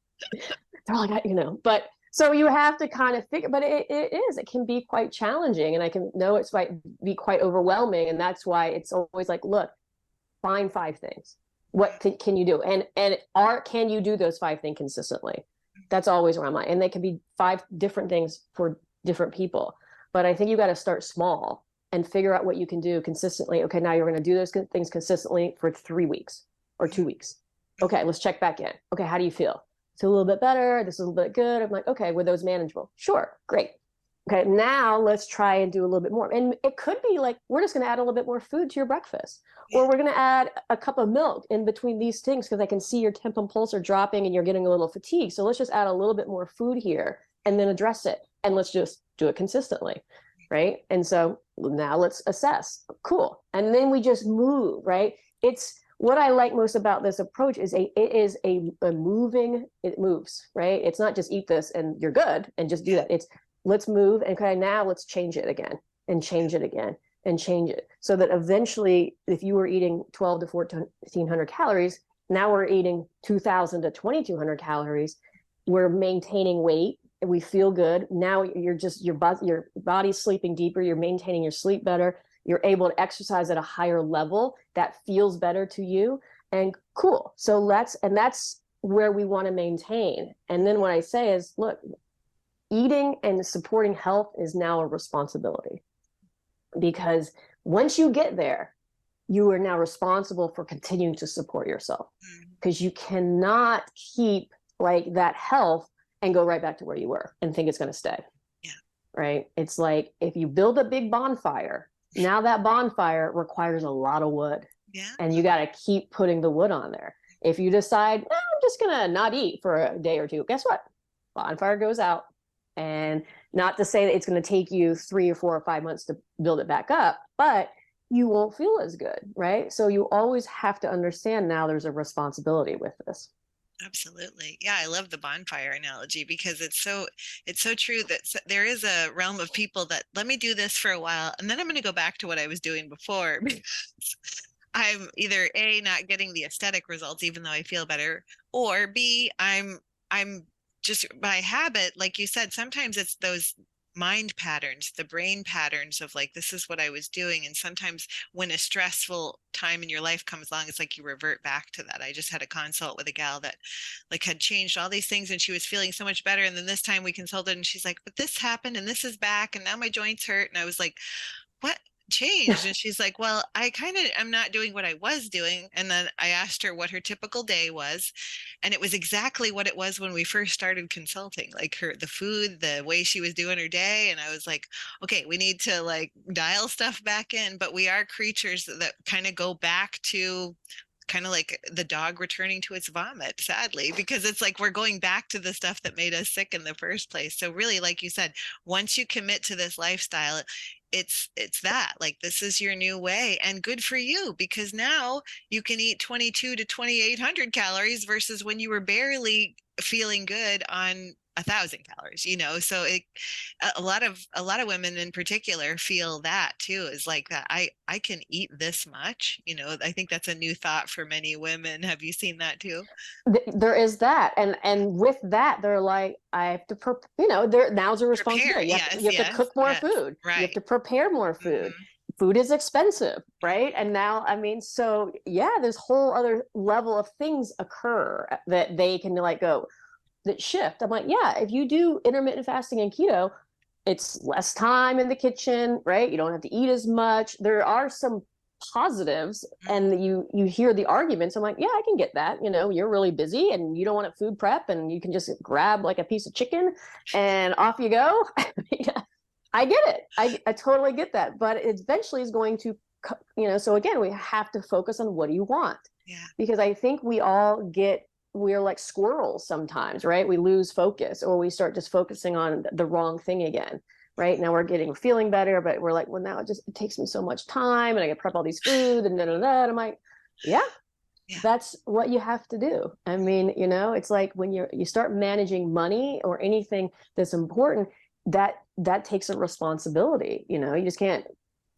They're like, but so you have to kind of figure, but it can be quite challenging, and I can know it's might be quite overwhelming. And that's why it's always like, look, find 5 things. What can you do? And can you do those 5 things consistently? That's always where I'm at. And they can be 5 different things for different people. But I think you got to start small and figure out what you can do consistently. Okay, now you're going to do those things consistently for 3 weeks or 2 weeks. Okay, let's check back in. Okay, how do you feel? It's a little bit better. This is a little bit good. I'm like, okay, were those manageable? Sure, great. Okay, now let's try and do a little bit more. And it could be like, we're just going to add a little bit more food to your breakfast. Or we're going to add a cup of milk in between these things, because I can see your temp and pulse are dropping and you're getting a little fatigued. So let's just add a little bit more food here and then address it. And let's just do it consistently, right? And so now let's assess. Cool. And then we just move, right? It's what I like most about this approach is a moving, it moves, right? It's not just eat this and you're good and just do that. It's let's move and okay, now let's change it again and change it again and change it. So that eventually, if you were eating 12 to 1400 calories, now we're eating 2000 to 2200 calories. We're maintaining weight and we feel good. Now you're just, your body's sleeping deeper. You're maintaining your sleep better. You're able to exercise at a higher level that feels better to you, and cool. So that's where we want to maintain. And then what I say is, look, eating and supporting health is now a responsibility, because once you get there, you are now responsible for continuing to support yourself, because you cannot keep like that health and go right back to where you were and think it's going to stay. Yeah. Right. It's like if you build a big bonfire, now that bonfire requires a lot of wood. Yeah. And you got to keep putting the wood on there. If you decide, I'm just going to not eat for a day or two, guess what? Bonfire goes out. And not to say that it's going to take you 3 or 4 or 5 months to build it back up, but you won't feel as good, right? So you always have to understand now there's a responsibility with this. Absolutely. Yeah, I love the bonfire analogy because it's so true that there is a realm of people that let me do this for a while and then I'm going to go back to what I was doing before because I'm either A, not getting the aesthetic results even though I feel better, or B, I'm just by habit, like you said, sometimes it's those mind patterns, the brain patterns of like, this is what I was doing. And sometimes when a stressful time in your life comes along, it's like you revert back to that. I just had a consult with a gal that like had changed all these things and she was feeling so much better. And then this time we consulted and she's like, but this happened and this is back and now my joints hurt. And I was like, what changed? And she's like, well, I kind of am not doing what I was doing. And then I asked her what her typical day was. And it was exactly what it was when we first started consulting, like the food, the way she was doing her day. And I was like, okay, we need to like dial stuff back in, but we are creatures that kind of go back to kind of like the dog returning to its vomit, sadly, because it's like we're going back to the stuff that made us sick in the first place. So really, like you said, once you commit to this lifestyle, it's that like this is your new way and good for you because now you can eat 22 to 2800 calories versus when you were barely feeling good on 1000 calories, so a lot of women in particular feel that too, is like that I can eat this much. I think that's a new thought for many women. Have you seen that too? There is that, and with that they're like, I have to there now's a Prepare. responsibility. Yes, You have to yes, cook more yes. food, Right. you have to prepare more food. Mm-hmm. Food is expensive, right? And now, I mean, so yeah, this whole other level of things occur that they can like go that shift. I'm like, yeah, if you do intermittent fasting and keto, it's less time in the kitchen, right? You don't have to eat as much. There are some positives, and you hear the arguments. I'm like, yeah, I can get that. You're really busy and you don't want to food prep, and you can just grab like a piece of chicken and off you go. I get it. I totally get that, but it eventually is going to, so again, we have to focus on what do you want? Yeah. Because I think we're like squirrels sometimes, right? We lose focus or we start just focusing on the wrong thing again, right? Now we're feeling better, but we're like, well, now it takes me so much time and I got to prep all these food and And I'm like, yeah, that's what you have to do. I mean, it's like when you start managing money or anything that's important, that takes a responsibility. You just can't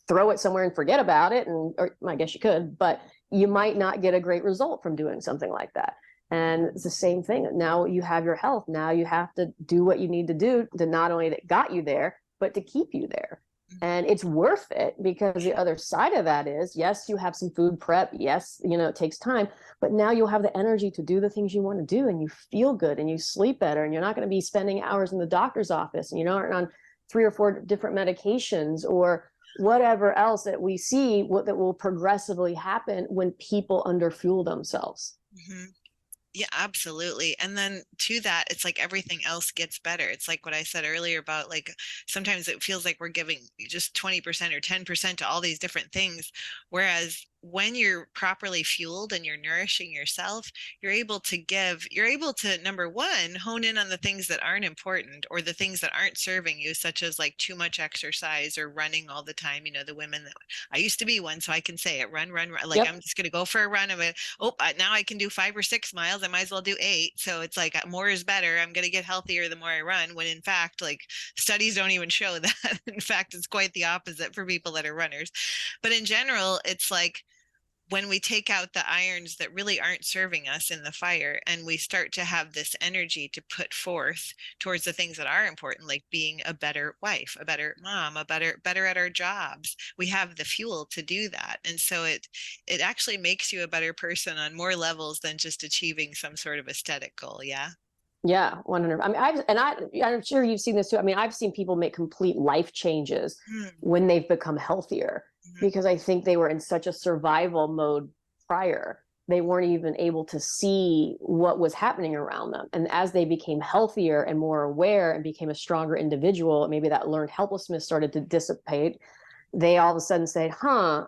throw it somewhere and forget about it. Or I guess you could, but you might not get a great result from doing something like that. And it's the same thing. Now you have your health. Now you have to do what you need to do to not only that got you there, but to keep you there. And it's worth it, because the other side of that is, yes, you have some food prep. Yes, it takes time, but now you'll have the energy to do the things you want to do, and you feel good and you sleep better, and you're not going to be spending hours in the doctor's office, and you're not on 3 or 4 different medications or whatever else that we see that will progressively happen when people underfuel themselves. Mm-hmm. Yeah, absolutely. And then to that, it's like everything else gets better. It's like what I said earlier about like sometimes it feels like we're giving just 20% or 10% to all these different things. Whereas when you're properly fueled and you're nourishing yourself, you're able to, number one, hone in on the things that aren't important or the things that aren't serving you, such as like too much exercise or running all the time. You know, the women that I used to be one, so I can say it, run, run, run. Like I'm Yep. just going to go for a run. Now I can do 5 or 6 miles. I might as well do 8. So it's like more is better. I'm going to get healthier the more I run, when in fact, like studies don't even show that. In fact, it's quite the opposite for people that are runners. But in general, it's like, when we take out the irons that really aren't serving us in the fire, and we start to have this energy to put forth towards the things that are important, like being a better wife, a better mom, a better at our jobs, we have the fuel to do that. And so it actually makes you a better person on more levels than just achieving some sort of aesthetic goal. Yeah. Yeah, 100. I mean, I'm sure you've seen this too. I mean, I've seen people make complete life changes Mm-hmm. when they've become healthier, because I think they were in such a survival mode prior. They weren't even able to see what was happening around them. And as they became healthier and more aware and became a stronger individual, maybe that learned helplessness started to dissipate. They all of a sudden said, huh,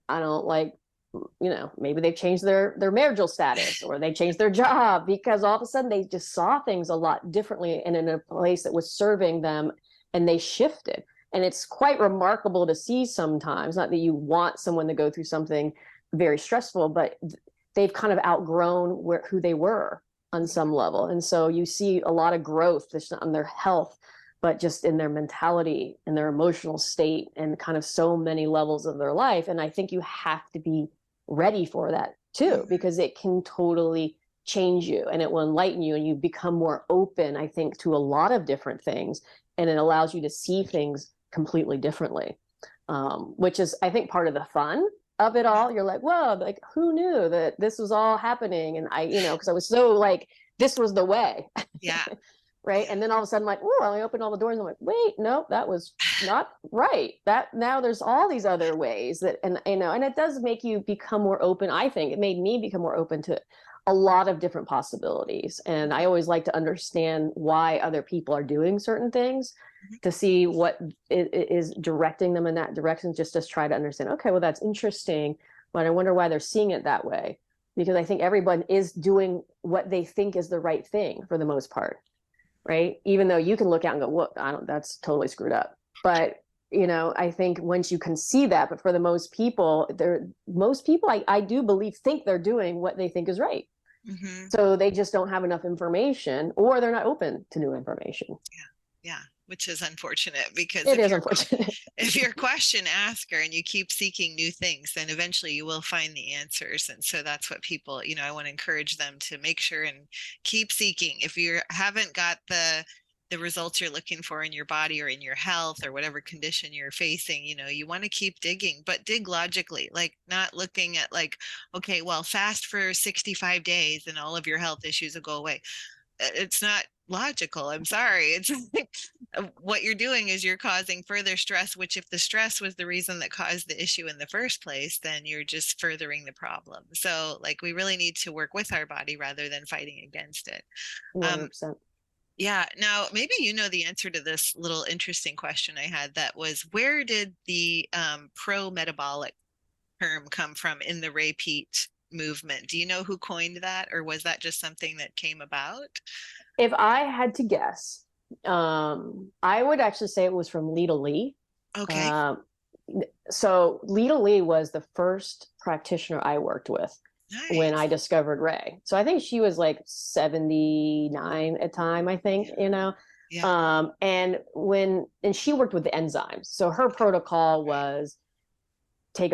I don't like, maybe they've changed their marital status, or they changed their job, because all of a sudden they just saw things a lot differently and in a place that was serving them, and they shifted. And it's quite remarkable to see sometimes, not that you want someone to go through something very stressful, but they've kind of outgrown who they were on some level. And so you see a lot of growth just on their health, but just in their mentality and their emotional state and kind of so many levels of their life. And I think you have to be ready for that too, because it can totally change you and it will enlighten you, and you become more open, I think, to a lot of different things, and it allows you to see things completely differently, which is, I think, part of the fun of it all. You're like, whoa, like who knew that this was all happening? And because I was so like, this was the way. Yeah. Right. And then all of a sudden, like, oh, I opened all the doors. And I'm like, wait, nope, that was not right. That now there's all these other ways that, and it does make you become more open. I think it made me become more open to a lot of different possibilities. And I always like to understand why other people are doing certain things, to see what is directing them in that direction, just to try to understand, okay, well, that's interesting, but I wonder why they're seeing it that way. Because I think everyone is doing what they think is the right thing for the most part. Right. Even though you can look out and go, well, that's totally screwed up. But, I think once you can see that, but for the most people, I do believe think they're doing what they think is right. Mm-hmm. So they just don't have enough information, or they're not open to new information. Yeah. Yeah. Which is unfortunate, because It is unfortunate. if you're a question asker and you keep seeking new things, then eventually you will find the answers. And so that's what people, I want to encourage them to make sure and keep seeking. If you haven't got the results you're looking for in your body or in your health or whatever condition you're facing, you want to keep digging, but dig logically, like not looking at like, okay, well, fast for 65 days and all of your health issues will go away. It's not logical. I'm sorry. It's like, what you're doing is you're causing further stress, which if the stress was the reason that caused the issue in the first place, then you're just furthering the problem. So like we really need to work with our body rather than fighting against it. Um, 100%. yeah. Now, maybe you know the answer to this little interesting question I had, that was, where did the pro-metabolic term come from in the Ray Peat movement? Do you know who coined that, or was that just something that came about? If I had to guess, I would actually say it was from Lita Lee. Okay. Um, so Lita Lee was the first practitioner I worked with when I Nice. discovered Ray. So I think she was like 79 at the time, I think, Yeah. and she worked with the enzymes. So her protocol was I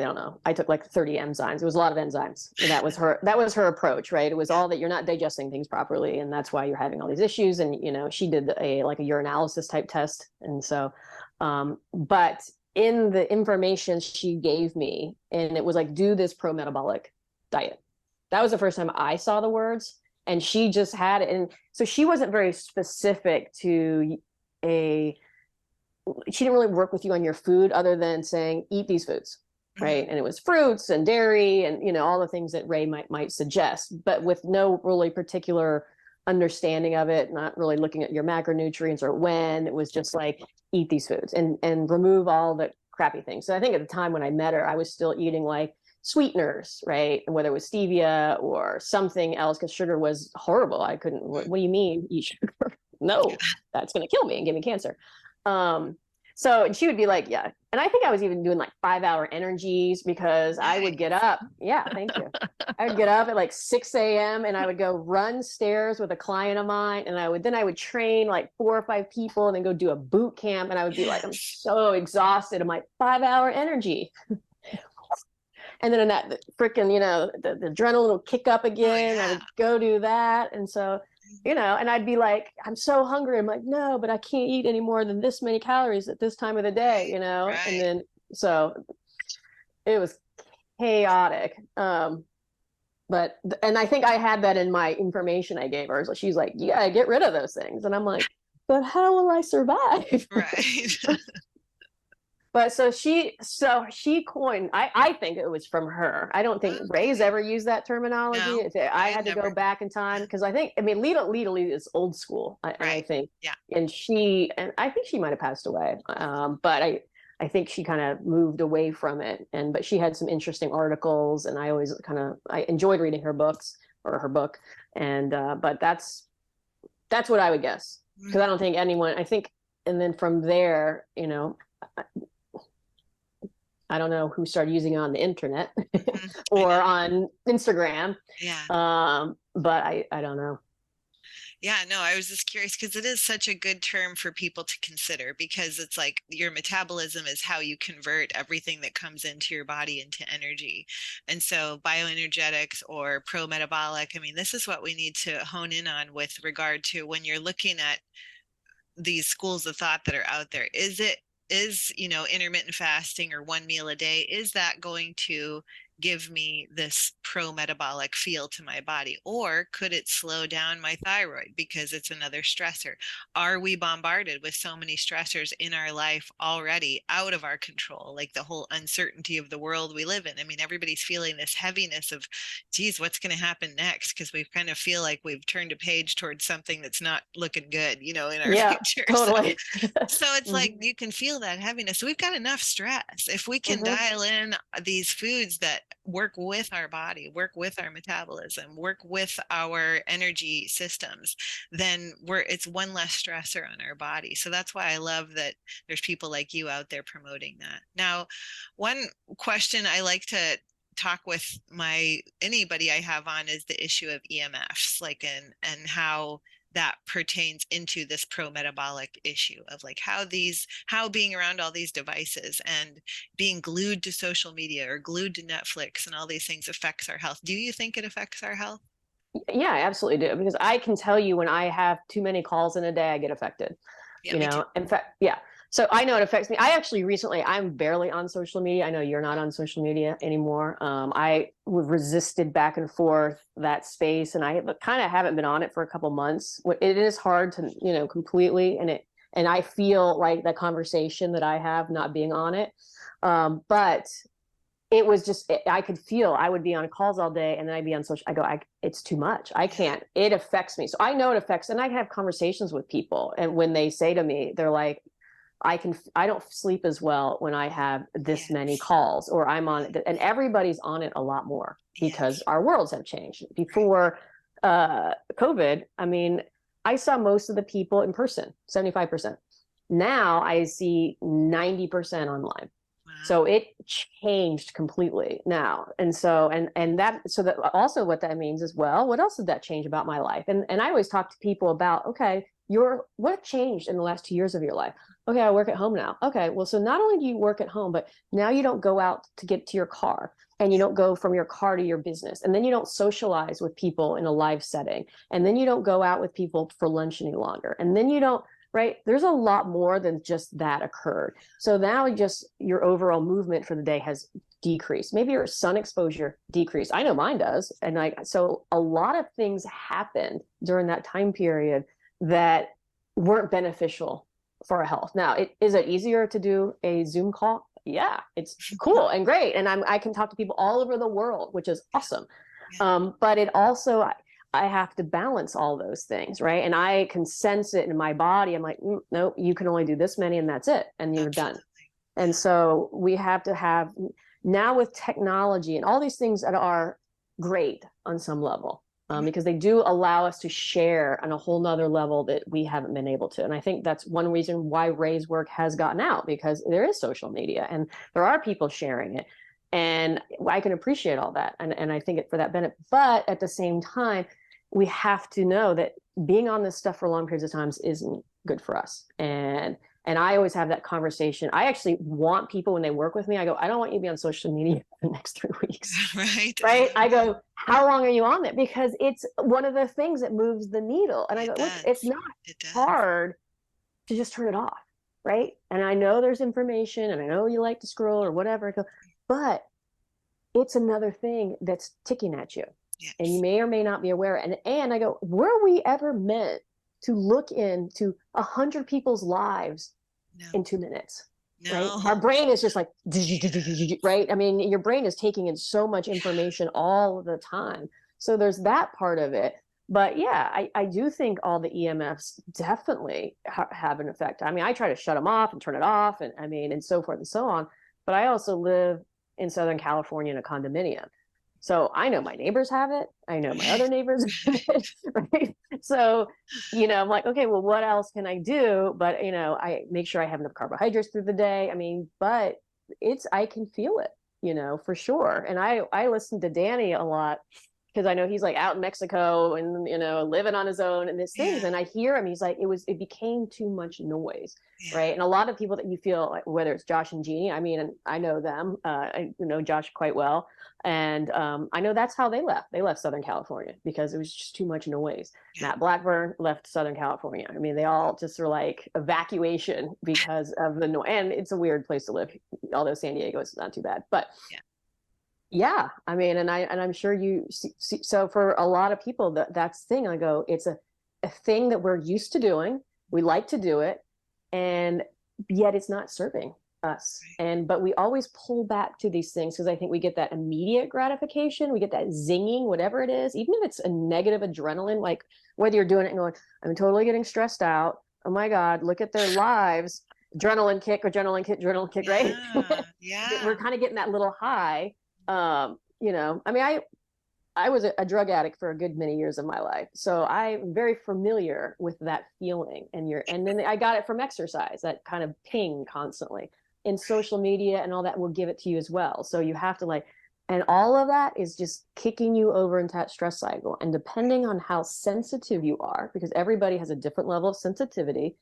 don't know, I took like 30 enzymes. It was a lot of enzymes. And that was her approach, right? It was Yeah. all that you're not digesting things properly, and that's why you're having all these issues. And she did a urinalysis type test. And so but in the information she gave me, and it was like, do this pro-metabolic diet. That was the first time I saw the words, and she just had it. And so she wasn't very specific to she didn't really work with you on your food, other than saying, eat these foods. Right. And it was fruits and dairy and, all the things that Ray might suggest, but with no really particular understanding of it, not really looking at your macronutrients or when. It was just like, eat these foods and remove all the crappy things. So I think at the time when I met her, I was still eating like sweeteners, right? And whether it was stevia or something else, because sugar was horrible. I couldn't, what do you mean eat sugar? No, that's going to kill me and give me cancer. So she would be like, yeah. And I think I was even doing like 5-hour energies because I would get up. Yeah, thank you. I would get up at like 6 a.m. and I would go run stairs with a client of mine. And I would train like 4 or 5 people and then go do a boot camp. And I would be like, I'm so exhausted. I'm like 5-hour energy. And then in that freaking, the adrenaline will kick up again. I would go do that. And so, and I'd be like, I'm so hungry. I'm like, no, but I can't eat any more than this many calories at this time of the day, Right. And then, so it was chaotic. But I think I had that in my information I gave her. So she's like, you gotta get rid of those things. And I'm like, but how will I survive? Right. But so she coined, I think it was from her. I don't think Ray's ever used that terminology. No, I had to go back in time because Lita is old school. I think. Yeah. And I think she might have passed away. But I think she kind of moved away from it. But she had some interesting articles, and I enjoyed reading her books or her book. And but that's what I would guess, because I don't think anyone. And then from there, I don't know who started using it on the internet or on Instagram. Yeah. But I don't know. Yeah, no, I was just curious because it is such a good term for people to consider, because it's like your metabolism is how you convert everything that comes into your body into energy. And so bioenergetics or pro-metabolic, this is what we need to hone in on with regard to when you're looking at these schools of thought that are out there. Is intermittent fasting or one meal a day, is that going to give me this pro-metabolic feel to my body, or could it slow down my thyroid because it's another stressor? Are we bombarded with so many stressors in our life already out of our control, like the whole uncertainty of the world we live in? Everybody's feeling this heaviness of, geez, what's going to happen next, because we kind of feel like we've turned a page towards something that's not looking good, in our future. Totally. So it's like you can feel that heaviness. So we've got enough stress. If we can dial in these foods that work with our body, work with our metabolism, work with our energy systems, then it's one less stressor on our body. So that's why I love that there's people like you out there promoting that. Now, one question I like to talk with anybody I have on is the issue of EMFs, and how that pertains into this pro-metabolic issue of like how being around all these devices and being glued to social media or glued to Netflix and all these things affects our health. Do you think it affects our health? Yeah, I absolutely do. Because I can tell you when I have too many calls in a day, I get affected. Yeah, me too. In fact, yeah. So I know it affects me. I'm barely on social media. I know you're not on social media anymore. I resisted back and forth that space, and I kind of haven't been on it for a couple months. It is hard to, completely, and I feel like that conversation that I have not being on it. But it was just, I could feel, I would be on calls all day and then I'd be on social, it's too much. I can't, it affects me. So I know it affects, and I have conversations with people. And when they say to me, they're like, I don't sleep as well when I have this many calls, or I'm on it. And everybody's on it a lot more because our worlds have changed. Before COVID, I saw most of the people in person, 75%. Now I see 90% online. So it changed completely now. And so, that also what that means is, well, what else did that change about my life? And I always talk to people about, okay, what changed in the last 2 years of your life? Okay, I work at home now. Okay, well, so not only do you work at home, but now you don't go out to get to your car, and you don't go from your car to your business. And then you don't socialize with people in a live setting. And then you don't go out with people for lunch any longer. And then you don't, right? There's a lot more than just that occurred. So now just your overall movement for the day has decreased. Maybe your sun exposure decreased. I know mine does. And so a lot of things happened during that time period that weren't beneficial for our health. Now, is it easier to do a Zoom call? Yeah, it's cool and great. And I can talk to people all over the world, which is awesome. But it also, I have to balance all those things, right? And I can sense it in my body. I'm like, nope, you can only do this many and that's it. And you're done. And so we have to have, now with technology and all these things that are great on some level, because they do allow us to share on a whole nother level that we haven't been able to. And I think that's one reason why Ray's work has gotten out, because there is social media and there are people sharing it. And I can appreciate all that. And I think it for that benefit. But at the same time, we have to know that being on this stuff for long periods of times isn't good for us. And I always have that conversation. I actually want people when they work with me, I go, I don't want you to be on social media for the next 3 weeks. Right. Right. I go, how long are you on it? Because it's one of the things that moves the needle. And I go, look, it's not hard to just turn it off. Right. And I know there's information and I know you like to scroll or whatever. I go, but it's another thing that's ticking at you. Yes. And you may or may not be aware. And I go, were we ever meant to look into 100 people's lives in 2 minutes? No. Right? Our brain is just like, right? I mean, your brain is taking in so much information all the time. So there's that part of it. But yeah, I do think all the EMFs definitely have an effect. I mean, I try to shut them off and turn it off, and I mean, and so forth and so on. But I also live in Southern California in a condominium. So I know my neighbors have it. I know my other neighbors have it, right? So, I'm like, okay, well, what else can I do? But, I make sure I have enough carbohydrates through the day. I mean, but I can feel it, for sure. And I listen to Danny a lot because I know he's like out in Mexico and, living on his own and these things. Yeah. And I hear him, he's like, it became too much noise. Yeah. Right. And a lot of people that you feel like, whether it's Josh and Jeannie, I mean, I know them, I know Josh quite well. And I know that's how they left. They left Southern California because it was just too much noise. Yeah. Matt Blackburn left Southern California. I mean, they all just are like evacuation because of the noise. And it's a weird place to live, although San Diego is not too bad. But yeah, I mean, and I'm sure you see, so for a lot of people, that's the thing. I go, it's a thing that we're used to doing. We like to do it, and yet it's not serving us. But we always pull back to these things because I think we get that immediate gratification. We get that zinging, whatever it is, even if it's a negative adrenaline, like whether you're doing it and going, I'm totally getting stressed out. Oh my God, look at their lives. Adrenaline kick, right? Yeah. We're kind of getting that little high. I mean, I was a drug addict for a good many years of my life. So I'm very familiar with that feeling and then I got it from exercise, that kind of ping constantly. And social media and all that will give it to you as well. So you have to and all of that is just kicking you over into that stress cycle. And depending on how sensitive you are, because everybody has a different level of sensitivity,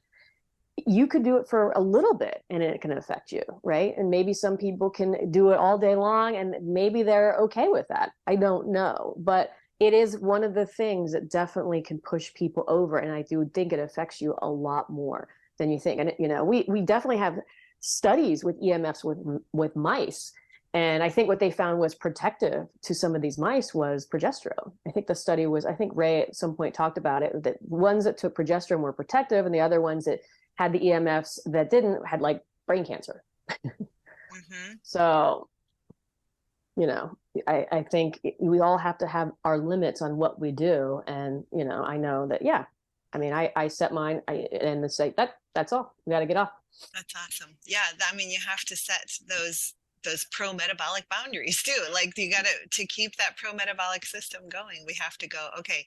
you could do it for a little bit and it can affect you, right? And maybe some people can do it all day long and maybe they're okay with that. I don't know, but it is one of the things that definitely can push people over. And I do think it affects you a lot more than you think. And, we definitely have studies with EMFs with mice. And I think what they found was protective to some of these mice was progesterone. I think the study was, I think Ray at some point talked about it, that ones that took progesterone were protective and the other ones that had the EMFs that didn't had brain cancer. Mm-hmm. So, I think we all have to have our limits on what we do. And, I know that, yeah, I mean, I set mine and say that's all. We got to get off. That's awesome. Yeah. I mean, you have to set those pro-metabolic boundaries too. Like you got to keep that pro-metabolic system going. We have to go, okay,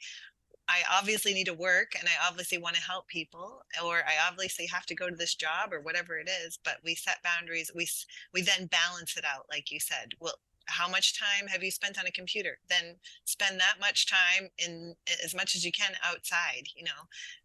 I obviously need to work and I obviously want to help people, or I obviously have to go to this job or whatever it is, but we set boundaries. We then balance it out. Like you said, well, how much time have you spent on a computer? Then spend that much time in as much as you can outside,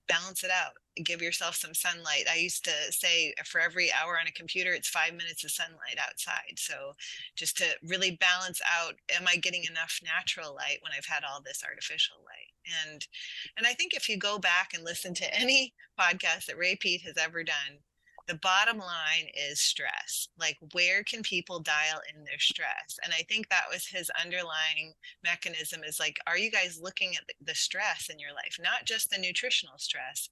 balance it out, give yourself some sunlight. I used to say for every hour on a computer, it's 5 minutes of sunlight outside. So just to really balance out, am I getting enough natural light when I've had all this artificial light? And I think if you go back and listen to any podcast that Ray Peat has ever done, the bottom line is stress. Like, where can people dial in their stress? And I think that was his underlying mechanism, is like, are you guys looking at the stress in your life? Not just the nutritional stress,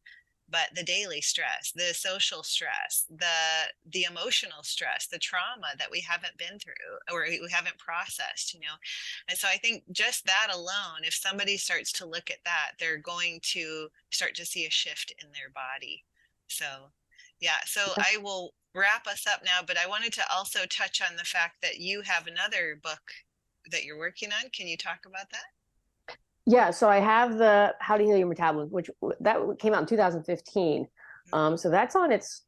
but the daily stress, the social stress, the emotional stress, the trauma that we haven't been through or we haven't processed, And so I think just that alone, if somebody starts to look at that, they're going to start to see a shift in their body. So Yeah, so Okay. I will wrap us up now, but I wanted to also touch on the fact that you have another book that you're working on. Can you talk about that? Yeah, so I have the How to Heal Your Metabolism, which that came out in 2015. So that's on its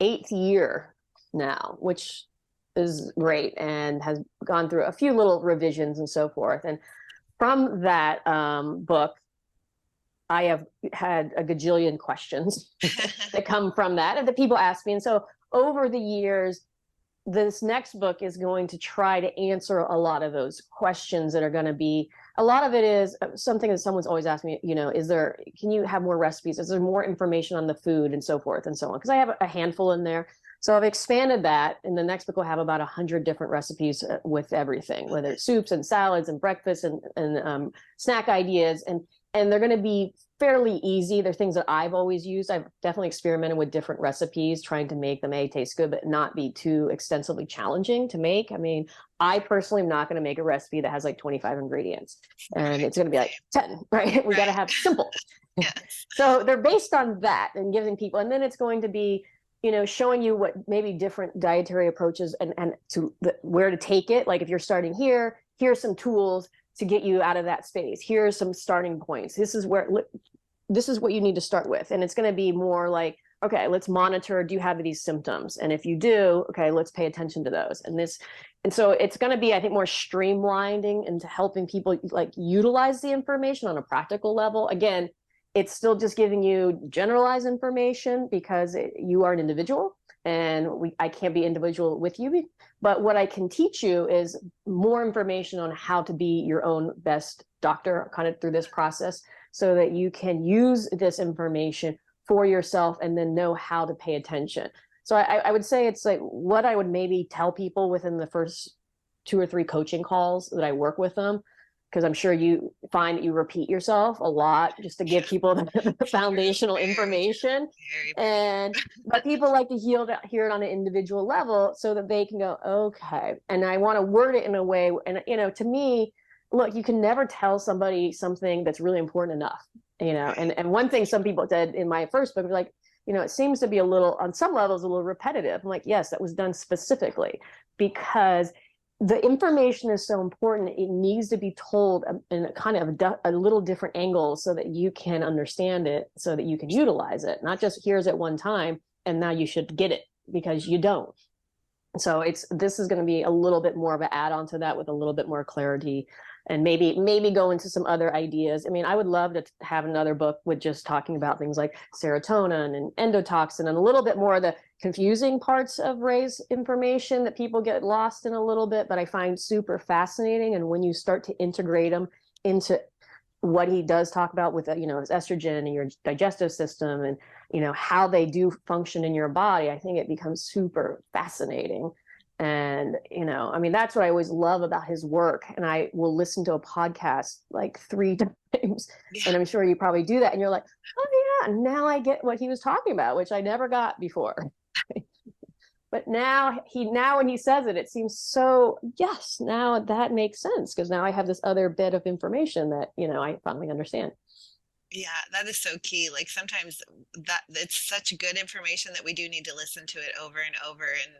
eighth year now, which is great and has gone through a few little revisions and so forth. And from that book, I have had a gajillion questions that come from that and that people ask me. And so over the years, this next book is going to try to answer a lot of those questions that are going to be, a lot of it is something that someone's always asked me, can you have more recipes? Is there more information on the food and so forth and so on? Because I have a handful in there. So I've expanded that. And the next book will have about 100 different recipes with everything, whether it's soups and salads and breakfast and snack ideas. And they're going to be fairly easy. They're things that I've always used. I've definitely experimented with different recipes, trying to make them taste good, but not be too extensively challenging to make. I mean, I personally am not going to make a recipe that has like 25 ingredients and Right. it's going to be like 10, right? We got to Right. have simple. Yes. So they're based on that and giving people, and then it's going to be, showing you what maybe different dietary approaches and where to take it. Like if you're starting here, here's some tools to get you out of that space. Here's some starting points. This is what you need to start with. And it's going to be more like, okay, let's monitor. Do you have these symptoms? And if you do, okay, let's pay attention to those. And so it's going to be, I think, more streamlining into helping people like utilize the information on a practical level. Again, it's still just giving you generalized information because you are an individual and I can't be individual with you. But what I can teach you is more information on how to be your own best doctor kind of through this process so that you can use this information for yourself and then know how to pay attention. So I would say it's like what I would maybe tell people within the first 2 or 3 coaching calls that I work with them, because I'm sure you find that you repeat yourself a lot just to give people the True. foundational Very true. information. Very, very And but people like to hear it on an individual level so that they can go, okay. And I want to word it in a way, and to me, look, you can never tell somebody something that's really important enough. right. And one thing some people said in my first book was like, it seems to be a little, on some levels, a little repetitive. I'm like, yes, that was done specifically because the information is so important. It needs to be told in a kind of a little different angle so that you can understand it, so that you can utilize it, not just here's at one time and now you should get it, because you don't. So this is going to be a little bit more of an add-on to that with a little bit more clarity and maybe go into some other ideas. I mean, I would love to have another book with just talking about things like serotonin and endotoxin and a little bit more of the confusing parts of Ray's information that people get lost in a little bit, but I find super fascinating. And when you start to integrate them into what he does talk about with his estrogen and your digestive system and how they do function in your body, I think it becomes super fascinating. And I mean, that's what I always love about his work. And I will listen to a podcast like 3 times, Yeah. and I'm sure you probably do that, and you're like, oh yeah, now I get what he was talking about, which I never got before. But now when he says it, it seems so, yes, now that makes sense, because now I have this other bit of information that I finally understand. Yeah, that is so key. Like sometimes that it's such good information that we do need to listen to it over and over. And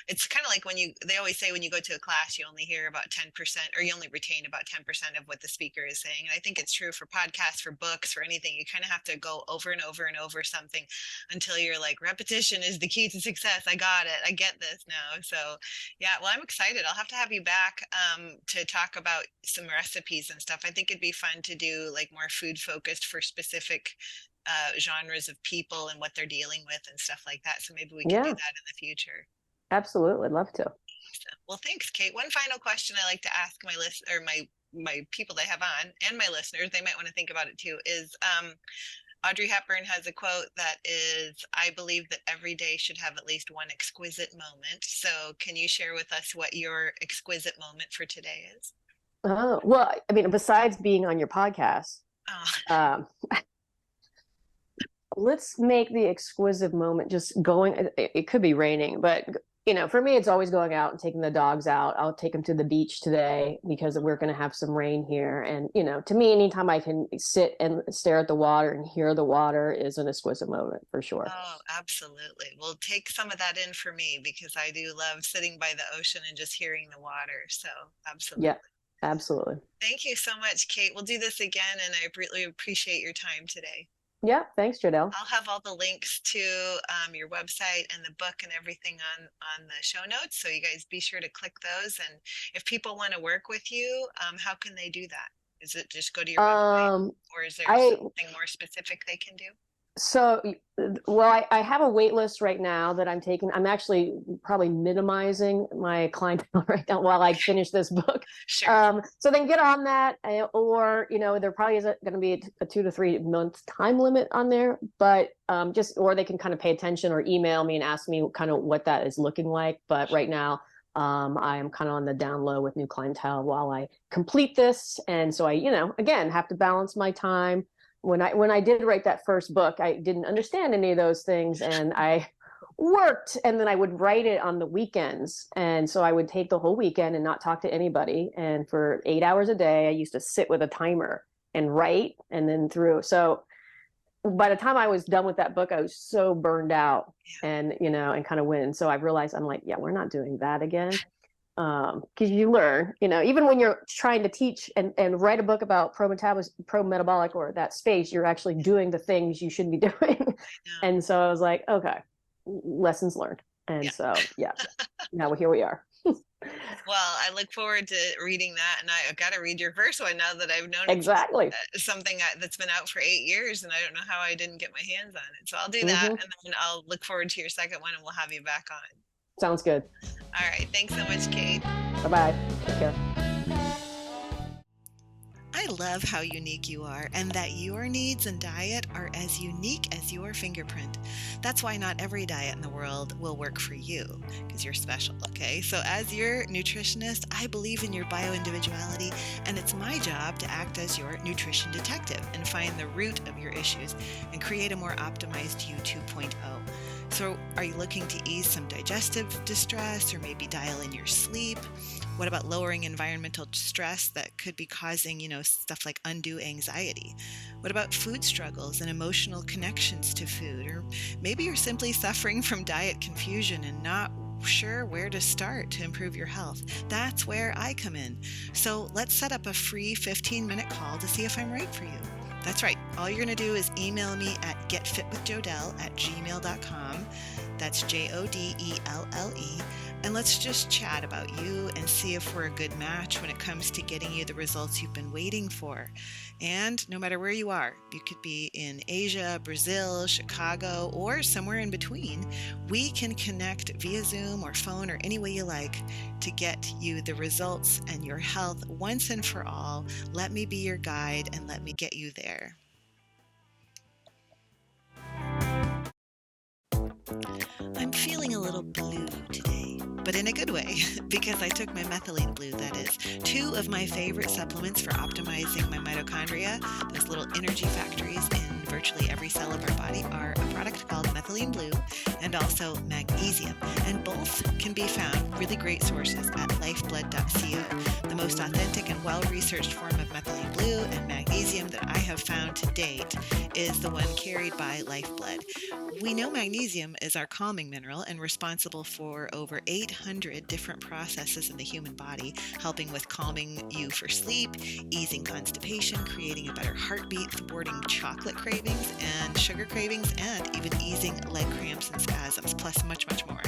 it's kind of like they always say when you go to a class, you only hear about 10% or you only retain about 10% of what the speaker is saying. And I think it's true for podcasts, for books, for anything. You kind of have to go over and over and over something until you're like, repetition is the key to success. I got it. I get this now. So yeah, well, I'm excited. I'll have to have you back to talk about some recipes and stuff. I think it'd be fun to do like more food focused for specific genres of people and what they're dealing with and stuff like that. So maybe we can do Yeah, that in the future. absolutely. I'd love to. So, well, thanks, Kate. One final question I like to ask my list or my people they have on and my listeners, they might want to think about it too, is Audrey Hepburn has a quote that is, I believe that every day should have at least one exquisite moment. So can you share with us what your exquisite moment for today is? Oh, well, I mean, besides being on your podcast, Oh, um, let's make the exquisite moment just going. It could be raining, but for me, it's always going out and taking the dogs out. I'll take them to the beach today because we're going to have some rain here. And, to me, anytime I can sit and stare at the water and hear the water is an exquisite moment for sure. Oh, absolutely. Well, take some of that in for me because I do love sitting by the ocean and just hearing the water. So, absolutely. Yeah, absolutely. Thank you so much, Kate. We'll do this again, and I really appreciate your time today. Yeah. Thanks, Jodelle. I'll have all the links to your website and the book and everything on the show notes. So you guys be sure to click those. And if people want to work with you, how can they do that? Is it just go to your website, or is there something more specific they can do? So, well, I have a wait list right now that I'm taking. I'm actually probably minimizing my clientele right now while I finish this book. Sure. So they can get on that, or, there probably isn't going to be a 2 to 3 month time limit on there, but or they can kind of pay attention or email me and ask me kind of what that is looking like. But right now, I am kind of on the down low with new clientele while I complete this. And so I, again, have to balance my time. When I did write that first book, I didn't understand any of those things, and I worked, and then I would write it on the weekends. And so I would take the whole weekend and not talk to anybody. And for 8 hours a day, I used to sit with a timer and write and then through. So by the time I was done with that book, I was so burned out and, and kind of win. So I realized I'm like, yeah, we're not doing that again. Because you learn, even when you're trying to teach and write a book about pro-metabolic or that space, you're actually doing the things you should be doing. And so I was like, okay, lessons learned. And so, yeah, now here we are. Well, I look forward to reading that, and I've got to read your first one now that I've known exactly something that's been out for 8 years, and I don't know how I didn't get my hands on it. So I'll do that, and then I'll look forward to your second one, and we'll have you back on. Sounds good. All right. Thanks so much, Kate. Bye-bye. Take care. I love how unique you are and that your needs and diet are as unique as your fingerprint. That's why not every diet in the world will work for you because you're special, okay? So as your nutritionist, I believe in your bioindividuality, and it's my job to act as your nutrition detective and find the root of your issues and create a more optimized you 2.0. So are you looking to ease some digestive distress or maybe dial in your sleep? What about lowering environmental stress that could be causing, stuff like undue anxiety? What about food struggles and emotional connections to food? Or maybe you're simply suffering from diet confusion and not sure where to start to improve your health. That's where I come in. So let's set up a free 15-minute call to see if I'm right for you. That's right. All you're going to do is email me at getfitwithjodelle@gmail.com. That's Jodelle. And let's just chat about you and see if we're a good match when it comes to getting you the results you've been waiting for. And no matter where you are, you could be in Asia, Brazil, Chicago, or somewhere in between, we can connect via Zoom or phone or any way you like to get you the results and your health once and for all. Let me be your guide and let me get you there. I'm feeling a little blue today, but in a good way, because I took my methylene blue, that is. 2 of my favorite supplements for optimizing my mitochondria, those little energy factories in virtually every cell of our body, are a product called methylene blue and also magnesium. And both can be found, really great sources, at lifeblood.co. The most authentic and well-researched form of methylene blue and magnesium that I have found to date is the one carried by Lifeblood. We know magnesium is our calming mineral and responsible for over 800 different processes in the human body, helping with calming you for sleep, easing constipation, creating a better heartbeat, thwarting chocolate cravings and sugar cravings, and even easing leg cramps and spasms, plus much, much more.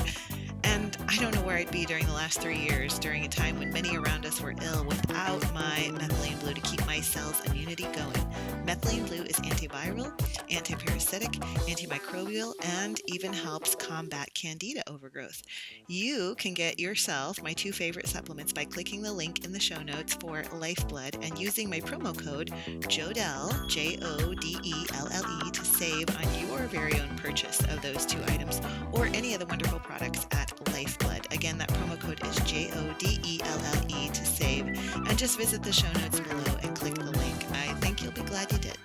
And I don't know where I'd be during the last 3 years, during a time when many around us were ill, without my methylene blue to keep my cells' immunity going. Methylene blue is antiviral, antiparasitic, antimicrobial, and even helps combat candida overgrowth. You can get yourself my 2 favorite supplements by clicking the link in the show notes for Lifeblood and using my promo code Jodelle, Jodelle, to save on your very own purchase of those 2 items or any of the wonderful products at Lifeblood. Again, that promo code is Jodelle to save, and just visit the show notes below and click the link. I think you'll be glad you did.